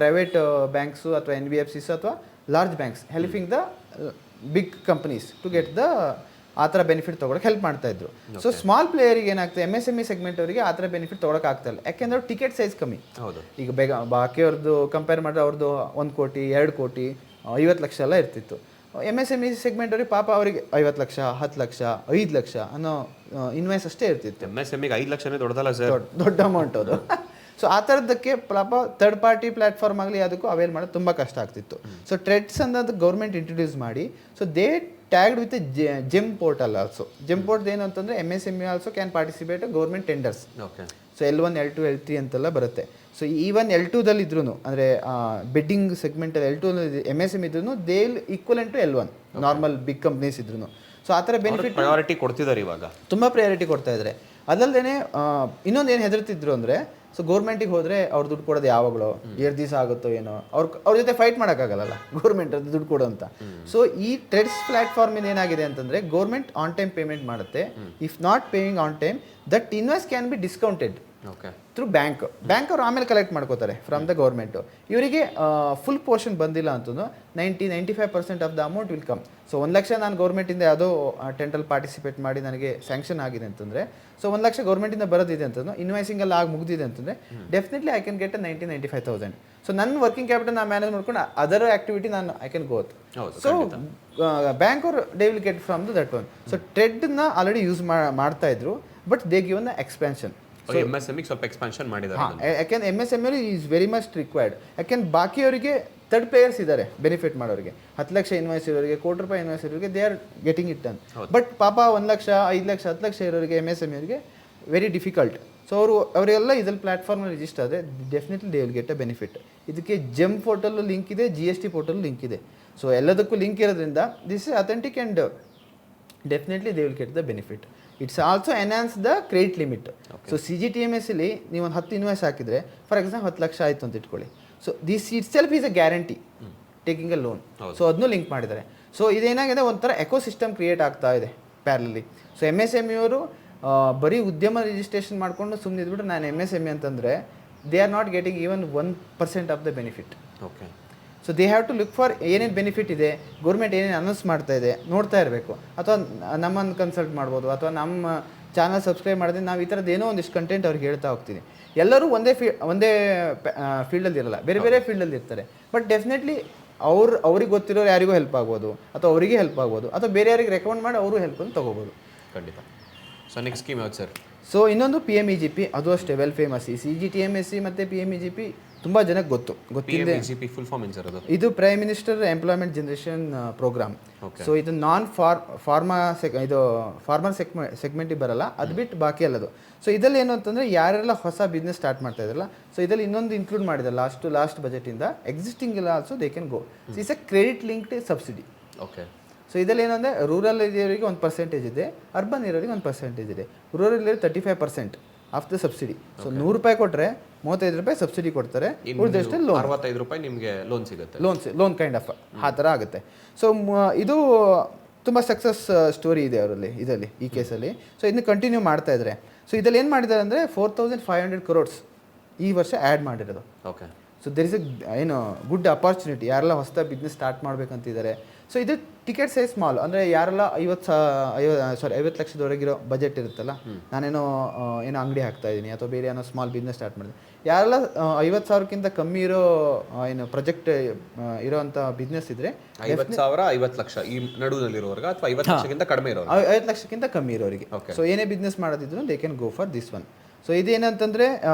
Speaker 2: ಪ್ರೈವೇಟ್ ಬ್ಯಾಂಕ್ಸು ಅಥವಾ NBFCs ಅಥವಾ large banks helping the big companies to get the ಆ ಥರ ಬೆನಿಫಿಟ್ ತೊಗೊಳಕ್ಕೆ ಹೆಲ್ಪ್ ಮಾಡ್ತಾ ಇದ್ರು. ಸೊ ಸ್ಮಾಲ್ ಪ್ಲೇಯರಿಗೆ ಏನಾಗ್ತದೆ, MSME ಸೆಗ್ಮೆಂಟ್ ಅವರಿಗೆ ಆ ಥರ ಬೆನಿಫಿಟ್ ತೊಗೊಳಕ್ಕೆ ಆಗ್ತಾ ಇಲ್ಲ. ಯಾಕೆಂದ್ರೆ ಟಿಕೆಟ್ ಸೈಜ್ ಕಮ್ಮಿ. ಈಗ ಬಾಕಿಯವ್ರದ್ದು ಕಂಪೇರ್ ಮಾಡಿದ್ರೆ ಅವ್ರದ್ದು 1 ಕೋಟಿ 2 ಕೋಟಿ 50 ಲಕ್ಷ ಎಲ್ಲ ಇರ್ತಿತ್ತು. MSME ಸೆಗ್ಮೆಂಟ್ ಅವ್ರಿಗೆ ಪಾಪ ಅವರಿಗೆ 50 ಲಕ್ಷ 10 ಲಕ್ಷ 5 ಲಕ್ಷ ಅನ್ನೋ ಇನ್ವೆಸ್ಟ್ ಅಷ್ಟೇ ಇರ್ತಿತ್ತು.
Speaker 1: MSMEಗೆ 5 ಲಕ್ಷನೇ ದೊಡ್ಡದಲ್ಲ ಸರ್,
Speaker 2: ದೊಡ್ಡ ಅಮೌಂಟ್ ಅದು. ಸೊ ಆ ಥರದ್ದಕ್ಕೆ ಪಾಪ ಥರ್ಡ್ ಪಾರ್ಟಿ ಪ್ಲಾಟ್ಫಾರ್ಮ್ ಆಗಲಿ ಅದಕ್ಕೂ ಅವೇಲ್ ಮಾಡೋದು ತುಂಬ ಕಷ್ಟ ಆಗ್ತಿತ್ತು. ಸೊ ಟ್ರೆಡ್ಸ್ ಅನ್ನೋದು ಗೌರ್ಮೆಂಟ್ ಇಂಟ್ರೊಡ್ಯೂಸ್ ಮಾಡಿ, so they tagged with GeM portal also. GeM port ಏನು ಅಂತಂದರೆ MSME also can participate government tenders. So L1 L2 L3 ಅಂತೆಲ್ಲ ಬರುತ್ತೆ. ಸೊ ಈವನ್ L2ದಲ್ಲಿ ಇದ್ರೂ ಅಂದರೆ ಬೆಡ್ಡಿಂಗ್ ಸೆಗ್ಮೆಂಟಲ್ಲಿ L2 MSME ಇದ್ರೂ they equivalent to L1 normal big companies ಇದ್ರೂ. ಸೊ ಆ ಥರ ಬೆನಿಫಿಟ್
Speaker 1: ಪ್ರಯಾರಿಟಿ ಕೊಡ್ತಿದ್ದಾರೆ, ಇವಾಗ ತುಂಬ
Speaker 2: ಪ್ರಯಾರಿಟಿ ಕೊಡ್ತಾ ಇದ್ದಾರೆ. ಅದಲ್ಲದೆ ಇನ್ನೊಂದು ಏನು ಹೆದರ್ತಿದ್ರು ಅಂದರೆ, ಸೊ ಗೌರ್ಮೆಂಟಿಗೆ ಹೋದರೆ ಅವ್ರು ದುಡ್ಡು ಕೊಡೋದು ಯಾವಾಗಲೋ 2 ದಿವಸ ಆಗುತ್ತೋ ಏನೋ, ಅವ್ರ ಜೊತೆ ಫೈಟ್ ಮಾಡೋಕ್ಕಾಗಲ್ಲ ಗೌರ್ಮೆಂಟ್ ಅದು ದುಡ್ಡು ಕೊಡೋ ಅಂತ. ಸೊ ಈ ಟ್ರೆಡ್ಸ್ ಪ್ಲಾಟ್ಫಾರ್ಮ್ ಏನಾಗಿದೆ ಅಂತಂದರೆ ಗೌರ್ಮೆಂಟ್ ಆನ್ ಟೈಮ್ ಪೇಮೆಂಟ್ ಮಾಡುತ್ತೆ. If not paying on time that invest can be discounted through bank ಅವ್ರು ಆಮೇಲೆ ಕಲೆಕ್ಟ್ ಮಾಡ್ಕೋತಾರೆ ಫ್ರಮ್ ದ ಗೌರ್ಮೆಂಟು. ಇವರಿಗೆ ಫುಲ್ ಪೋರ್ಷನ್ ಬಂದಿಲ್ಲ ಅಂತಂದು 90-95% of the amount will come. So 1 lakh ನಾನು ಗೌರ್ಮೆಂಟಿಂದ ಯಾವುದೋ ಟೆಂಡಲ್ಲಿ ಪಾರ್ಟಿಸಿಪೇಟ್ ಮಾಡಿ ನನಗೆ ಸ್ಯಾಂಕ್ಷನ್ ಆಗಿದೆ ಅಂತಂದರೆ, ಸೊ 1 ಲಕ್ಷ ಗೌರ್ಮೆಂಟಿಂದ ಬರೋದಿದೆ ಅಂತಂದ್ರೆ, ಇನ್ವಾಯ್ಸಿಂಗಲ್ಲಿ ಆಗಿ ಮುಗಿದಿದೆ ಅಂತಂದರೆ definitely I can get 90-95,000. So ನನ್ನ ವರ್ಕಿಂಗ್ ಕ್ಯಾಪಿಟಲ್ ನಾನು ಮ್ಯಾನೇಜ್ ಮಾಡ್ಕೊಂಡು ಅದರ್ ಆ್ಯಕ್ಟಿವಿಟಿ ನಾನು ಐ ಕ್ಯಾನ್ ಗೋತ್. ಸೊ ಬ್ಯಾಂಕ್ ಅವ್ರು they will get from that one. So ಟ್ರೆಡ್ನ ಆಲ್ರೆಡಿ ಯೂಸ್ ಮಾಡ್ತಾ ಇದ್ರು, but they given the expansion.
Speaker 1: MSME ಸ್ವಲ್ಪ ಎಕ್ಸ್ಪಾನ್ಷನ್ ಮಾಡಿದ್ದಾರೆ.
Speaker 2: ಯಾಕೆಂದ್ರೆ MSME is very much required. ಯಾಕೆಂದ್ರೆ ಬಾಕಿಯವರಿಗೆ ಥರ್ಡ್ ಪ್ಲೇಯರ್ಸ್ ಇದ್ದಾರೆ ಬೆನಿಫಿಟ್ ಮಾಡೋರಿಗೆ. 10 ಲಕ್ಷ ಇನ್ವೆಸ್ಟ್ ಇರೋರಿಗೆ, ₹1 ಕೋಟಿ ಇನ್ವೆಸ್ಟ್ ಇರೋರಿಗೆ they are getting it done. But ಪಾಪ 1 ಲಕ್ಷ 5 ಲಕ್ಷ 10 ಲಕ್ಷ ಇರೋರಿಗೆ MSME ಅವರಿಗೆ ವೆರಿ ಡಿಫಿಕಲ್ಟ್. ಸೊ ಅವರೆಲ್ಲ ಇದ್ರಲ್ಲಿ ಪ್ಲಾಟ್ಫಾರ್ಮಲ್ಲಿ ರಿಜಿಸ್ಟರ್ ಆದರೆ definitely they will get a benefit. ಇದಕ್ಕೆ ಜೆಮ್ ಪೋರ್ಟಲ್ಲು ಲಿಂಕ್ ಇದೆ, GST ಪೋರ್ಟಲ್ ಲಿಂಕ್ ಇದೆ. ಸೊ ಎಲ್ಲದಕ್ಕೂ ಲಿಂಕ್ ಇರೋದ್ರಿಂದ this is authentic and definitely they will get the benefit. It's also enhance the credit limit. So CGTMSಲಿ ನೀವು ಒಂದು 10 invest ಹಾಕಿದರೆ, for example 10 lakh ಆಯಿತು ಅಂತ ಇಟ್ಕೊಳ್ಳಿ. So this it self is a guarantee taking a loan. So ಅದನ್ನೂ link ಮಾಡಿದ್ದಾರೆ. So ಇದೇನಾಗಿದೆ, ಒಂಥರ ಎಕೋಸಿಸ್ಟಮ್ ಕ್ರಿಯೇಟ್ ಆಗ್ತಾ ಇದೆ ಪ್ಯಾರಲಲ್ಲಿ. ಸೊ MSME ಅವರು ಬರೀ ಉದ್ಯಮ ರಿಜಿಸ್ಟ್ರೇಷನ್ ಮಾಡಿಕೊಂಡು ಸುಮ್ಮನೆ ಇದ್ಬಿಟ್ಟು ನಾನು MSME ಅಂತಂದರೆ they are not getting even 1% of the benefit.
Speaker 1: Okay.
Speaker 2: So they have to look for ಏನೇನು ಬೆನಿಫಿಟ್ ಇದೆ, ಗೌರ್ಮೆಂಟ್ ಏನೇನು ಅನೌನ್ಸ್ ಮಾಡ್ತಾ ಇದೆ ನೋಡ್ತಾ ಇರಬೇಕು. ಅಥವಾ ನಮ್ಮನ್ನು ಕನ್ಸಲ್ಟ್ ಮಾಡ್ಬೋದು, ಅಥವಾ ನಮ್ಮ ಚಾನಲ್ ಸಬ್ಸ್ಕ್ರೈಬ್ ಮಾಡಿದ್ರೆ ನಾವು ಈ ಥರದ್ದು ಏನೋ ಒಂದಿಷ್ಟು ಕಂಟೆಂಟ್ ಅವ್ರಿಗೆ ಹೇಳ್ತಾ ಹೋಗ್ತೀನಿ. ಎಲ್ಲರೂ ಒಂದೇ ಫೀಲ್ಡಲ್ಲಿ ಇರಲ್ಲ, ಬೇರೆ ಬೇರೆ ಫೀಲ್ಡಲ್ಲಿ ಇರ್ತಾರೆ. ಬಟ್ ಡೆಫಿನೆಟ್ಲಿ ಅವ್ರಿಗೆ ಗೊತ್ತಿರೋರು ಯಾರಿಗೂ ಹೆಲ್ಪ್ ಆಗ್ಬೋದು, ಅಥವಾ ಅವರಿಗೆ ಹೆಲ್ಪ್ ಆಗ್ಬೋದು, ಅಥವಾ ಬೇರೆಯವ್ರಿಗೆ ರೆಕಮೆಂಡ್ ಮಾಡಿ ಅವರು ಹೆಲ್ಪನ್ನು ತೊಗೋಬೋದು.
Speaker 1: ಖಂಡಿತ. ಸೊ ನೆಕ್ಸ್ಟ್ ಸ್ಕೀಮ್ ಯಾವ್ದು ಸರ್?
Speaker 2: ಸೊ ಇನ್ನೊಂದು PMEGP, ಅದು ಅಷ್ಟೇ ವೆಲ್ ಫೇಮಸ್. ಈ CGTMSE ಮತ್ತು PMEGP ತುಂಬ ಜನಕ್ಕೆ ಗೊತ್ತಿದೆ.
Speaker 1: PMEGP ಫುಲ್ ಫಾರ್ಮ್ ಏನು ಸರ್ ಅದು?
Speaker 2: ಇದು prime minister employment generation program. So ಇದು ಫಾರ್ಮರ್ ಸೆಗ್ಮೆಂಟಿಗೆ ಬರಲ್ಲ, ಅದು ಬಿಟ್ಟು ಬಾಕಿ ಅಲ್ಲದು. ಸೊ ಇದರಲ್ಲಿ ಏನು ಅಂತಂದರೆ ಯಾರೆಲ್ಲ ಹೊಸ ಬಿಸ್ನೆಸ್ ಸ್ಟಾರ್ಟ್ ಮಾಡ್ತಾ ಇದ್ರಲ್ಲ, ಸೊ ಇದರಲ್ಲಿ ಇನ್ನೊಂದು ಇನ್ಕ್ಲೂಡ್ ಮಾಡಿದೆ ಲಾಸ್ಟ್ ಬಜೆಟಿಂದ, ಎಕ್ಸಿಸ್ಟಿಂಗ್ ಇಲ್ಲ also they can go. So it's A credit linked subsidy.
Speaker 1: Okay.
Speaker 2: So ಇದರಲ್ಲಿ ಏನಂದರೆ ರೂರಲ್ ಇರೋರಿಗೆ 1% ಇದೆ, ಅರ್ಬನ್ ಇರೋರಿಗೆ 1% ಇದೆ. ರೂರಲ್ ಇರೋರಿಗೆ 35% ಆಫ್ ದ ಸಬ್ಸಿಡಿ. ಸೊ ₹100 ಕೊಟ್ಟರೆ ₹35 ಸಬ್ಸಿಡಿ ಕೊಡ್ತಾರೆ, ಉಳಿದಷ್ಟು ಲೋನ್.
Speaker 1: ₹65 ನಿಮಗೆ ಲೋನ್ ಸಿಗುತ್ತೆ.
Speaker 2: ಲೋನ್ ಕೈಂಡ್ ಆಫ್ ಆ ಥರ ಆಗುತ್ತೆ. ಸೊ ಇದು ತುಂಬ ಸಕ್ಸಸ್ ಸ್ಟೋರಿ ಇದೆ ಇದರಲ್ಲಿ ಈ ಕೇಸಲ್ಲಿ. ಸೊ ಇದನ್ನ ಕಂಟಿನ್ಯೂ ಮಾಡ್ತಾ ಇದ್ದಾರೆ. ಸೊ ಇದರಲ್ಲಿ ಏನು ಮಾಡಿದ್ದಾರೆ ಅಂದರೆ 4500 crores ಈ ವರ್ಷ ಆ್ಯಡ್ ಮಾಡಿರೋದು.
Speaker 1: ಓಕೆ.
Speaker 2: ಸೊ ದೆರ್ ಇಸ್ ಏನು ಗುಡ್ ಅಪಾರ್ಚುನಿಟಿ ಯಾರೆಲ್ಲ ಹೊಸ ಬಿಸ್ನೆಸ್ ಸ್ಟಾರ್ಟ್ ಮಾಡ್ಬೇಕಂತಿದ್ದಾರೆ. ಸೊ ಇದು ಟಿಕೆಟ್ ಸೈಜ್ ಸ್ಮಾಲ್, ಅಂದರೆ ಯಾರೆಲ್ಲ 50 ಲಕ್ಷದವರೆಗಿರೋ ಬಜೆಟ್ ಇರುತ್ತಲ್ಲ, ನಾನೇನೋ ಏನೋ ಅಂಗಡಿ ಹಾಕ್ತಾ ಇದ್ದೀನಿ ಅಥವಾ ಬೇರೆ ಏನೋ ಸ್ಮಾಲ್ ಬಿಸ್ನೆಸ್ ಸ್ಟಾರ್ಟ್ ಮಾಡಿದೆ, ಯಾರೆಲ್ಲ 50,000ಕ್ಕಿಂತ ಕಮ್ಮಿ ಇರೋ ಏನು ಪ್ರಾಜೆಕ್ಟ್ ಇರೋವಂಥ ಬಿಸ್ನೆಸ್ ಇದ್ದರೆ
Speaker 1: 50,000 50 ಲಕ್ಷ ಈ ನಡುವಿನಲ್ಲಿರೋರ್ಗ ಅಥವಾ 50 ಲಕ್ಷಕ್ಕಿಂತ ಕಡಿಮೆ ಇರೋರು,
Speaker 2: 50 ಲಕ್ಷಕ್ಕಿಂತ ಕಮ್ಮಿ ಇರೋರಿಗೆ. ಸೊ ಏನೇ ಬಿಸ್ನೆಸ್ ಮಾಡೋದಿದ್ರು they can go for this one. So ಇದೇನಂತಂದರೆ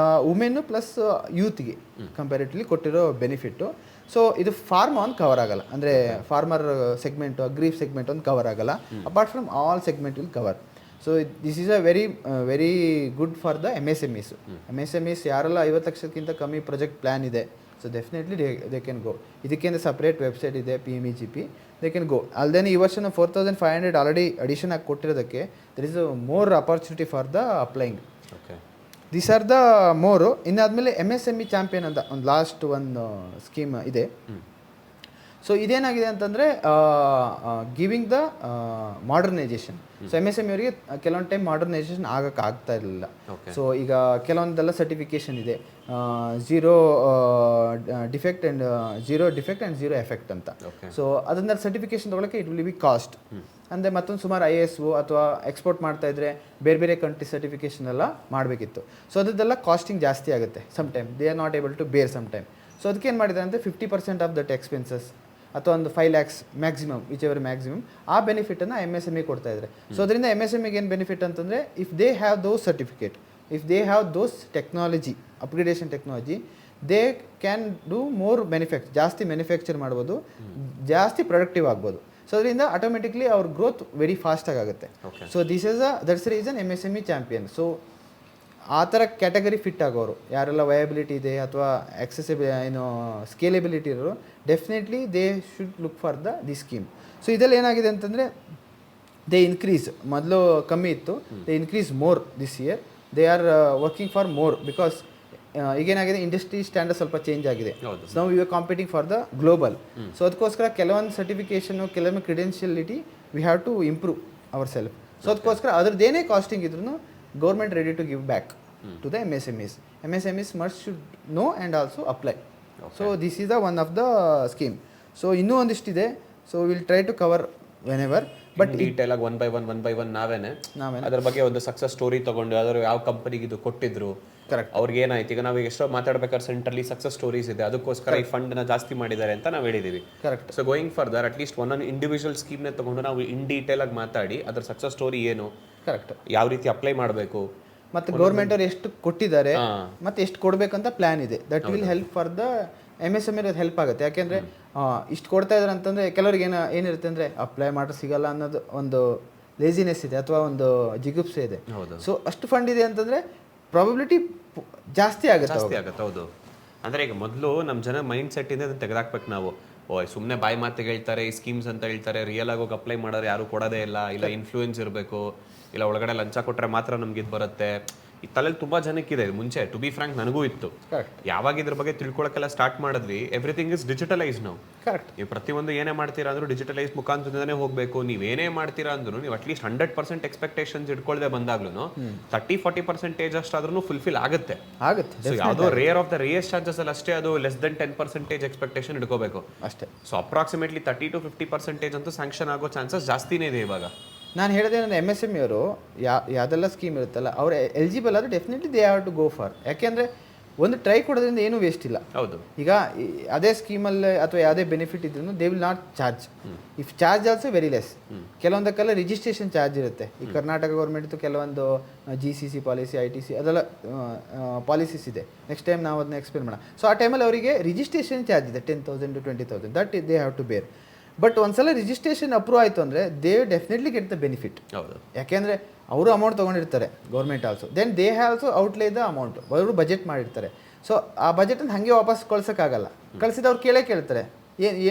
Speaker 2: ವುಮೆನ್ನು ಪ್ಲಸ್ ಯೂತ್ಗೆ ಕಂಪ್ಯಾರಿಟಿವ್ಲಿ ಕೊಟ್ಟಿರೋ ಬೆನಿಫಿಟ್ಟು. ಸೊ ಇದು ಫಾರ್ಮ್ ಒಂದು ಕವರ್ ಆಗಲ್ಲ, ಅಂದರೆ ಫಾರ್ಮರ್ ಸೆಗ್ಮೆಂಟು, ಅಗ್ರಿ ಸೆಗ್ಮೆಂಟ್ ಒಂದು ಕವರ್ ಆಗಲ್ಲ. Apart from all segment will cover. So this is a very good for the MSMEs. ಯಾರೆಲ್ಲ 50 ಲಕ್ಷಕ್ಕಿಂತ ಕಮ್ಮಿ ಪ್ರಾಜೆಕ್ಟ್ ಪ್ಲ್ಯಾನ್ ಇದೆ, so definitely they can go. ಇದಕ್ಕೆ ಸಪ್ರೇಟ್ ವೆಬ್ಸೈಟ್ ಇದೆ PMEGP, ದೇ ಕ್ಯಾನ್ ಗೋ. ಅಲ್ಲದೆ ಈ ವರ್ಷ 4500 ಆಲ್ರೆಡಿ ಅಡಿಷನ್ ಆಗಿ ಕೊಟ್ಟಿರೋದಕ್ಕೆ there is more opportunity for the applying.
Speaker 1: Okay.
Speaker 2: These are the more. ಇನ್ನಾದಮೇಲೆ MSME ಚಾಂಪಿಯನ್ ಅಂತ ಒಂದು ಲಾಸ್ಟ್ ಒಂದು ಸ್ಕೀಮ್ ಇದೆ. ಸೊ ಇದೇನಾಗಿದೆ ಅಂತಂದರೆ giving the modernisation. So MSME ಅವರಿಗೆ ಕೆಲವೊಂದು ಟೈಮ್ ಮಾಡರ್ನೈಜೇಷನ್ ಆಗ್ತಾ ಇರಲಿಲ್ಲ. ಸೊ ಈಗ ಕೆಲವೊಂದೆಲ್ಲ ಸರ್ಟಿಫಿಕೇಷನ್ ಇದೆ, zero defect and zero effect ಅಂತ. ಸೊ ಅದನ್ನ ಸರ್ಟಿಫಿಕೇಷನ್ ತೊಗೊಳಕ್ಕೆ ಇಟ್ ವಿಲ್ ಬಿ ಕಾಸ್ಟ್. ಅಂದರೆ ಮತ್ತೊಂದು ಸುಮಾರು ISO ಅಥವಾ ಎಕ್ಸ್ಪೋರ್ಟ್ ಮಾಡ್ತಾ ಇದ್ರೆ ಬೇರೆ ಕಂಟ್ರಿ ಸರ್ಟಿಫಿಕೇಷನ್ ಎಲ್ಲ ಮಾಡಬೇಕಿತ್ತು. ಸೊ ಅದರದ್ದೆಲ್ಲ ಕಾಸ್ಟಿಂಗ್ ಜಾಸ್ತಿ ಆಗುತ್ತೆ. Some time they are not able to bear some time. So ಅದಕ್ಕೆ ಏನು ಮಾಡಿದ್ದಾರೆ ಅಂದರೆ 50% ಆಫ್ ದಟ್ ಎಕ್ಸ್ಪೆನ್ಸಸ್ ಅಥವಾ ಒಂದು 5 lakhs ಮ್ಯಾಕ್ಸಿಮಮ್, ಮ್ಯಾಕ್ಸಿಮಮ್ ಆ ಬೆನಿಫಿಟನ್ನು MSME ಕೊಡ್ತಾ ಇದ್ದಾರೆ. ಸೊ ಅದರಿಂದ MSMEಗೆ ಏನು ಬೆನಿಫಿಟ್ ಅಂತಂದರೆ, if they have those certificate, if they have those technology, upgradation technology, they can do more ಜಾಸ್ತಿ ಮ್ಯಾನುಫ್ಯಾಕ್ಚರ್ ಮಾಡ್ಬೋದು, ಜಾಸ್ತಿ ಪ್ರೊಡಕ್ಟಿವ್ ಆಗ್ಬೋದು. ಸೊ ಅದರಿಂದ ಆಟೋಮೆಟಿಕ್ಲಿ ಅವ್ರ ಗ್ರೋತ್ ವೆರಿ ಫಾಸ್ಟಾಗಿ ಆಗುತ್ತೆ. So that's reason MSME champion. So ಆ ಥರ ಕ್ಯಾಟಗರಿ ಫಿಟ್ ಆಗೋರು ಯಾರೆಲ್ಲ ವಯಬಿಲಿಟಿ ಇದೆ ಅಥವಾ ಸ್ಕೇಲೆಬಿಲಿಟಿ ಇರೋರು, definitely they should look for the scheme. So ಇದರಲ್ಲಿ ಏನಾಗಿದೆ ಅಂತಂದರೆ ದೇ ಇನ್ಕ್ರೀಸ್, ಮೊದಲು ಕಮ್ಮಿ ಇತ್ತು, they increase more this year. They are working for more because ಈಗೇನಾಗಿದೆ, ಇಂಡಸ್ಟ್ರಿ ಸ್ಟ್ಯಾಂಡರ್ಡ್ ಸ್ವಲ್ಪ ಚೇಂಜ್ ಆಗಿದೆ. ಸೊ ನಾವು you are competing for the global. So ಅದಕ್ಕೋಸ್ಕರ ಕೆಲವೊಂದು ಸರ್ಟಿಫಿಕೇಷನು, ಕೆಲವೊಂದು credentiality we have to improve our self. So ಅದಕ್ಕೋಸ್ಕರ ಅದ್ರದ್ದೇನೇ costing ಇದ್ರೂ government ready to give back to the MSMEs must should know and also apply. So this is the one of the scheme. So ಇನ್ನೂ ಒಂದಿಷ್ಟಿದೆ. So will try to cover whenever, but
Speaker 1: detail ಆಗಿ one by one ನಾವೇನೆ ಅದ್ರ ಬಗ್ಗೆ ಒಂದು success story ತಗೊಂಡು ಯಾವ್ದಾದ್ರು ಯಾವ ಕಂಪನಿಗೆ ಇದು ಕೊಟ್ಟಿದ್ರು,
Speaker 2: ಕರೆಕ್ಟ್,
Speaker 1: ಅವ್ರಿಗೆ ಏನಾಯ್ತು, ಈಗ ನಾವು ಎಷ್ಟೋ ಮಾತಾಡ್ಬೇಕಾದ್ರೆ ಸೆಂಟ್ರಲ್ಲಿ ಸಕ್ಸಸ್ ಸ್ಟೋರೀಸ್ ಇದೆ, ಅದಕ್ಕೋಸ್ಕರ ಈ ಫಂಡ್ ನ ಜಾಸ್ತಿ ಮಾಡಿದ್ದಾರೆ ಅಂತ ನಾವು ಹೇಳಿದೀವಿ.
Speaker 2: Correct.
Speaker 1: So going further at least ಒಂದೊಂದು ಇಂಡಿವಿಜುವಲ್ ಸ್ಕೀಮ್ ನ ತಗೊಂಡು ನಾವು ಇನ್ ಡೀಟೇಲ್ ಆಗಿ ಮಾತಾಡಿ ಅದ್ರ ಸಕ್ಸಸ್ ಸ್ಟೋರಿ ಏನು,
Speaker 2: ಕರೆಕ್ಟ್,
Speaker 1: ಯಾವ ರೀತಿ ಅಪ್ಲೈ ಮಾಡಬೇಕು,
Speaker 2: ಮತ್ತು ಗೌರ್ಮೆಂಟ್ ಅವ್ರು ಎಷ್ಟು ಕೊಟ್ಟಿದ್ದಾರೆ ಮತ್ತು ಎಷ್ಟು ಕೊಡಬೇಕಂತ ಪ್ಲ್ಯಾನ್ ಇದೆ. That will help for the MSME ಅದು ಹೆಲ್ಪ್ ಆಗುತ್ತೆ. ಯಾಕೆಂದರೆ ಇಷ್ಟು ಕೊಡ್ತಾ ಇದ್ದಾರೆ ಅಂತಂದರೆ ಕೆಲವ್ರಿಗೆ ಏನಿರುತ್ತೆ ಅಂದರೆ ಅಪ್ಲೈ ಮಾಡಿದ್ರೆ ಸಿಗಲ್ಲ ಅನ್ನೋದು ಒಂದು ಲೇಸಿನೆಸ್ ಇದೆ ಅಥವಾ ಒಂದು ಜಿಗುಪ್ಸೆ ಇದೆ. ಸೊ ಅಷ್ಟು ಫಂಡ್ ಇದೆ ಅಂತಂದರೆ ಪ್ರಾಬಬಿಲಿಟಿ ಜಾಸ್ತಿ ಆಗುತ್ತೆ.
Speaker 1: ಹೌದು. ಅಂದರೆ ಈಗ ಮೊದಲು ನಮ್ಮ ಜನ ಮೈಂಡ್ ಸೆಟ್ ಇಂದ ಅದನ್ನು ತೆಗೆದಾಕ್ಬೇಕು ನಾವು. ಸುಮ್ಮನೆ ಬಾಯಿ ಮಾತಿಗೆ ಹೇಳ್ತಾರೆ, ಈ ಸ್ಕೀಮ್ಸ್ ಅಂತ ಹೇಳ್ತಾರೆ, ರಿಯಲ್ ಆಗಿ ಹೋಗಿ ಅಪ್ಲೈ ಮಾಡೋರು ಯಾರು ಕೊಡೋದೇ ಇಲ್ಲ ಇನ್ಫ್ಲೂಯೆನ್ಸ್ ಇರಬೇಕು, ಇಲ್ಲ ಒಳಗಡೆ ಲಂಚ ಕೊಟ್ಟರೆ ಮಾತ್ರ ನಮ್ಗೆ ಇದು ಬರುತ್ತೆ. ಈ ತಲೆಯಲ್ಲಿ ತುಂಬ ಜನಕ್ಕಿದೆ. ಮುಂಚೆ ಟು ಬಿ ಫ್ರಾಂಕ್ ನನಗೂ ಇತ್ತು. ಯಾವಾಗ ಇದ್ರ ಬಗ್ಗೆ ತಿಳ್ಕೊಳಕ್ಕೆಲ್ಲ ಸ್ಟಾರ್ಟ್ ಮಾಡಿದ್ವಿ, ಎವ್ರಿಥಿಂಗ್ ಇಸ್ ಡಿಜಿಟಲೈಸ್ ನಾವು. ಕರೆಕ್ಟ್. ನೀವು ಪ್ರತಿಯೊಂದು ಏನೇ ಮಾಡ್ತೀರಾ ಅಂದ್ರೂ ಡಿಜಿಟಲೈಸ್ ಮುಖಾಂತರನೇ ಹೋಗಬೇಕು. ನೀವೇನೇ ಮಾಡ್ತೀರಾ ಅಂದ್ರೂ ನೀವು ಅಟ್ಲೀಸ್ಟ್ 100% ಎಕ್ಸ್ಪೆಕ್ಟೇಷನ್ಸ್ ಇಟ್ಕೊಳ್ಳದೆ ಬಂದಾಗ್ಲೂ 30-40% ಅಷ್ಟಾದ್ರೂ ಫುಲ್ಫಿಲ್ ಆಗುತ್ತೆ. ಸೊ ಯಾವುದೋ rare of the rarer chances ಅಲ್ಲಿ ಅಷ್ಟೇ ಅದು ಲೆಸ್ ದೆನ್ 10% ಎಕ್ಸ್ಪೆಕ್ಟೇಷನ್ ಇಟ್ಕೋಬೇಕು ಅಷ್ಟೇ. ಸೊ ಅಪ್ರಾಕ್ಸಿಮೇಟ್ಲಿ 30-50% ಅಂತೂ ಸ್ಯಾಂಕ್ಷನ್ ಆಗೋ ಚಾನ್ಸಸ್ ಜಾಸ್ತಿನೇ ಇದೆ ಇವಾಗ.
Speaker 2: ನಾನು ಹೇಳಿದೆ ನನ್ನ MSME ಅವರು ಯಾವುದೆಲ್ಲ ಸ್ಕೀಮ್ ಇರುತ್ತಲ್ಲ ಅವ್ರು ಎಲಿಜಿಬಲ್ ಆದರೆ definitely they have to go for. ಯಾಕೆಂದರೆ ಒಂದು ಟ್ರೈ ಕೊಡೋದ್ರಿಂದ ಏನೂ ವೇಸ್ಟ್ ಇಲ್ಲ.
Speaker 1: ಹೌದು,
Speaker 2: ಈಗ ಅದೇ ಸ್ಕೀಮಲ್ಲಿ ಅಥವಾ ಯಾವುದೇ ಬೆನಿಫಿಟ್ ಇದ್ರೂ they will not charge. If charge also very less. ಕೆಲವೊಂದಕ್ಕೆಲ್ಲ ರಿಜಿಸ್ಟ್ರೇಷನ್ ಚಾರ್ಜ್ ಇರುತ್ತೆ. ಈ ಕರ್ನಾಟಕ ಗೌರ್ಮೆಂಟ್ದು ಕೆಲವೊಂದು GCC ಪಾಲಿಸಿ, ITC ಅದೆಲ್ಲ ಪಾಲಿಸೀಸ್ ಇದೆ. ನೆಕ್ಸ್ಟ್ ಟೈಮ್ ನಾವು ಅದನ್ನ ಎಕ್ಸ್ಪ್ಲೇನ್ ಮಾಡೋಣ. ಸೊ ಆ ಟೈಮಲ್ಲಿ ಅವರಿಗೆ ರಿಜಿಸ್ಟ್ರೇಷನ್ ಚಾರ್ಜ್ ಇದೆ 10,000 to 20,000. That they have to bear. But ಒಂದ್ಸಲ ರಿಜಿಸ್ಟ್ರೇಷನ್ ಅಪ್ರೂವ್ ಆಯಿತು ಅಂದರೆ they definitely get the benefit.
Speaker 1: ಹೌದು,
Speaker 2: ಯಾಕೆಂದರೆ ಅವರು ಅಮೌಂಟ್ ತೊಗೊಂಡಿರ್ತಾರೆ government also, then they have also outlay the amount. ಅವರು ಬಜೆಟ್ ಮಾಡಿರ್ತಾರೆ. ಸೊ ಆ ಬಜೆಟನ್ನು ಹಾಗೆ ವಾಪಸ್ ಕಳ್ಸೋಕ್ಕಾಗಲ್ಲ. ಕಳಿಸಿದವ್ರು ಕೇಳ್ತಾರೆ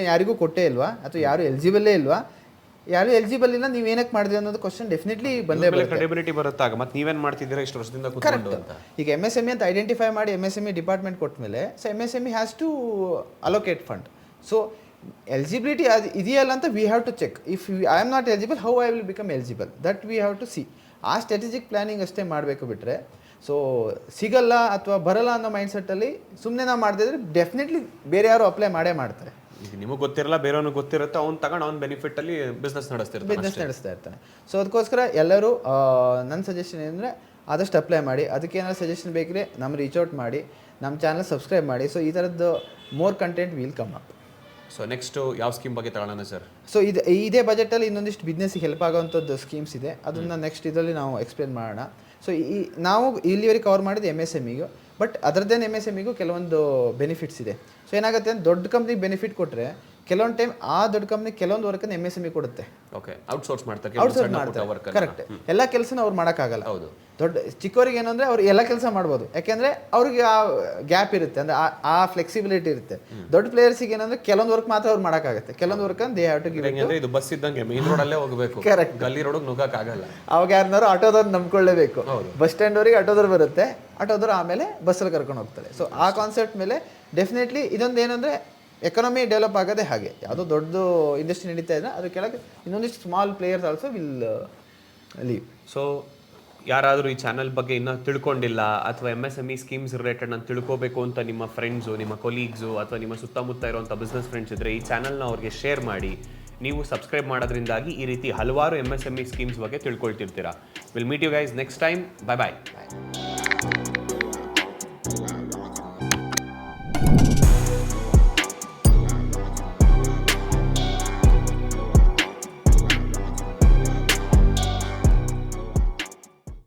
Speaker 2: ಯಾರಿಗೂ ಕೊಟ್ಟೇ ಇಲ್ವಾ ಅಥವಾ ಯಾರು ಎಲಿಜಿಬಲ್ಲೇ ಇಲ್ವಾ, ಯಾರು ಎಲಿಜಿಬಲ್ ಇಲ್ಲ, ನೀವು ಏನಕ್ಕೆ ಮಾಡಿದ್ರಿ ಅನ್ನೋದು ಕ್ವಶನ್ ಡೆಫಿನೆಟ್ಲಿ ಬಂದೇ ಬರುತ್ತೆ.
Speaker 1: ಕ್ರೆಡಿಬಿಲಿಟಿ ಬರುತ್ತಾಗ ಮತ್ತೆ ನೀವೇನು ಮಾಡ್ತಿದ್ದೀರಾ ಇಷ್ಟು ವರ್ಷದಿಂದ ಕೂತ್ಕೊಂಡು ಅಂತ.
Speaker 2: ಈಗ MSME ಅಂತ ಐಡೆಂಟಿಫೈ ಮಾಡಿ MSME ಡಿಪಾರ್ಟ್ಮೆಂಟ್ ಕೊಟ್ಟ ಮೇಲೆ so MSME has to allocate fund. So eligibility ಅದು ಇದೆಯಲ್ಲ ಅಂತ we have to check. If I am not eligible, how I will become eligible, that we have to see. ಆ strategic planning ಅಷ್ಟೇ ಮಾಡಬೇಕು ಬಿಟ್ಟರೆ so ಸಿಗಲ್ಲ ಅಥವಾ ಬರಲ್ಲ ಅನ್ನೋ ಮೈಂಡ್ಸೆಟ್ಟಲ್ಲಿ ಸುಮ್ಮನೆ ನಾವು ಮಾಡದಿದ್ರೆ ಡೆಫಿನೆಟ್ಲಿ ಬೇರೆ ಯಾರು ಅಪ್ಲೈ ಮಾಡ್ತಾರೆ.
Speaker 1: ಈಗ ನಿಮಗೆ ಗೊತ್ತಿರಲ್ಲ, ಬೇರೆಯವ್ನಿಗೆ ಗೊತ್ತಿರುತ್ತೆ, ಅವ್ನು ತಗೊಂಡು ಅವ್ನ ಬೆನಿಫಿಟಲ್ಲಿ ಬಿಸ್ನೆಸ್ ನಡೆಸ್ತಾ ಇರ್ತಾನೆ.
Speaker 2: ಸೊ ಅದಕ್ಕೋಸ್ಕರ ಎಲ್ಲರೂ ನನ್ನ ಸಜೆಷನ್ ಏನಂದರೆ ಆದಷ್ಟು ಅಪ್ಲೈ ಮಾಡಿ. ಅದಕ್ಕೆ ಏನಾದ್ರು ಸಜೆಷನ್ ಬೇಕಿದ್ರೆ ನಮ್ಮ ರೀಚ್ ಔಟ್ ಮಾಡಿ, ನಮ್ಮ ಚಾನಲ್ ಸಬ್ಸ್ಕ್ರೈಬ್ ಮಾಡಿ. ಸೊ ಈ ಥರದ್ದು more content will come up.
Speaker 1: So next ಯಾವ ಸ್ಕೀಮ್ ಬಗ್ಗೆ ತಗೊಳ್ಳೋಣ ಸರ್?
Speaker 2: ಸೊ ಇದೇ ಬಜೆಟಲ್ಲಿ ಇನ್ನೊಂದಿಷ್ಟು ಬಿಸ್ನೆಸ್ಗೆ ಹೆಲ್ಪ್ ಆಗೋವಂಥದ್ದು ಸ್ಕೀಮ್ಸ್ ಇದೆ. ಅದನ್ನು ನೆಕ್ಸ್ಟ್ ಇದರಲ್ಲಿ ನಾವು ಎಕ್ಸ್ಪ್ಲೇನ್ ಮಾಡೋಣ. ಸೊ ನಾವು ಇಲ್ಲಿವರೆಗೆ ಕವರ್ ಮಾಡಿದ್ದು MSMEಗೂ, ಬಟ್ ಅದರದ್ದೇನು MSMEಗೂ ಕೆಲವೊಂದು ಬೆನಿಫಿಟ್ಸ್ ಇದೆ. ಸೊ ಏನಾಗುತ್ತೆ ಅಂದರೆ ದೊಡ್ಡ ಕಂಪ್ನಿಗೆ ಬೆನಿಫಿಟ್ ಕೊಟ್ಟರೆ ಕೆಲವೊಂದು ಟೈಮ್ ಆ ದೊಡ್ಡ ಕಂಪ್ನಿ ಕೆಲವೊಂದು ವರ್ಕನ್ನು MSME ಕೊಡುತ್ತೆ.
Speaker 1: ಓಕೆ, ಔಟ್ಸೋರ್ಸ್ ಮಾಡ್ತಾರೆ.
Speaker 2: ಕರೆಕ್ಟ್. ಎಲ್ಲ ಕೆಲಸನ ಅವ್ರು ಮಾಡೋಕ್ಕಾಗಲ್ಲ.
Speaker 1: ಹೌದು,
Speaker 2: ದೊಡ್ಡ ಚಿಕ್ಕವರಿಗೆ ಏನು ಅಂದರೆ ಅವ್ರು ಎಲ್ಲ ಕೆಲಸ ಮಾಡ್ಬೋದು, ಯಾಕೆಂದರೆ ಅವ್ರಿಗೆ ಆ ಗ್ಯಾಪ್ ಇರುತ್ತೆ, ಅಂದರೆ ಆ ಫ್ಲೆಕ್ಸಿಬಿಲಿಟಿ ಇರುತ್ತೆ. ದೊಡ್ಡ ಪ್ಲೇಯರ್ಸಿಗೆ ಏನಂದರೆ ಕೆಲವೊಂದು ವರ್ಕ್ ಮಾತ್ರ ಅವ್ರು ಮಾಡೋಕ್ಕಾಗುತ್ತೆ, ಕೆಲವೊಂದು work they have to give.
Speaker 1: ಇದು ಬಸ್ ಇದ್ದಂಗೆ ಮೇನ್ ರೋಡಲ್ಲೇ ಹೋಗಬೇಕು,
Speaker 2: ಕರೆಕ್ಟ್.
Speaker 1: ಗಲ್ಲಿ ರೋಡಿಗೆ ನುಗ್ಗಕ್ಕಾಗಲ್ಲ.
Speaker 2: ಅವಾಗ ಯಾರನ್ನಾರು ಆಟೋದವ್ರು ನಂಬ್ಕೊಳ್ಳೇಬೇಕು. ಬಸ್ ಸ್ಟ್ಯಾಂಡ್ವರೆಗೆ ಆಟೋದವ್ರು ಬರುತ್ತೆ, ಆಟೋದವ್ರು ಆಮೇಲೆ ಬಸ್ಸಲ್ಲಿ ಕರ್ಕೊಂಡು ಹೋಗ್ತಾರೆ. ಸೊ ಆ ಕಾನ್ಸೆಪ್ಟ್ ಮೇಲೆ ಡೆಫಿನೆಟ್ಲಿ ಇದೊಂದು ಏನಂದರೆ ಎಕಾನಮಿ ಡೆವಲಪ್ ಆಗೋದೇ ಹಾಗೆ. ಯಾವುದೋ ದೊಡ್ಡ ಇಂಡಸ್ಟ್ರಿ ನಡೀತಾ ಇದ್ರೆ ಅದ್ರ ಕೆಳಗೆ ಇನ್ನೊಂದಿಷ್ಟು small players also will leave.
Speaker 1: So ಯಾರಾದರೂ ಈ ಚಾನಲ್ ಬಗ್ಗೆ ಇನ್ನೂ ತಿಳ್ಕೊಂಡಿಲ್ಲ ಅಥವಾ MSME ಸ್ಕೀಮ್ಸ್ ರಿಲೇಟೆಡ್ ನಾನು ತಿಳ್ಕೋಬೇಕು ಅಂತ ನಿಮ್ಮ ಫ್ರೆಂಡ್ಸು, ನಿಮ್ಮ ಕೊಲೀಗ್ಸು ಅಥವಾ ನಿಮ್ಮ ಸುತ್ತಮುತ್ತ ಇರುವಂಥ ಬಿಸ್ನೆಸ್ ಫ್ರೆಂಡ್ಸ್ ಇದ್ದರೆ ಈ ಚಾನಲ್ನ ಅವ್ರಿಗೆ ಶೇರ್ ಮಾಡಿ. ನೀವು ಸಬ್ಸ್ಕ್ರೈಬ್ ಮಾಡೋದ್ರಿಂದಾಗಿ ಈ ರೀತಿ ಹಲವಾರು MSME ಸ್ಕೀಮ್ಸ್ ಬಗ್ಗೆ ತಿಳ್ಕೊಳ್ತಿರ್ತೀರಾ. Will meet you guys next time. Bye bye.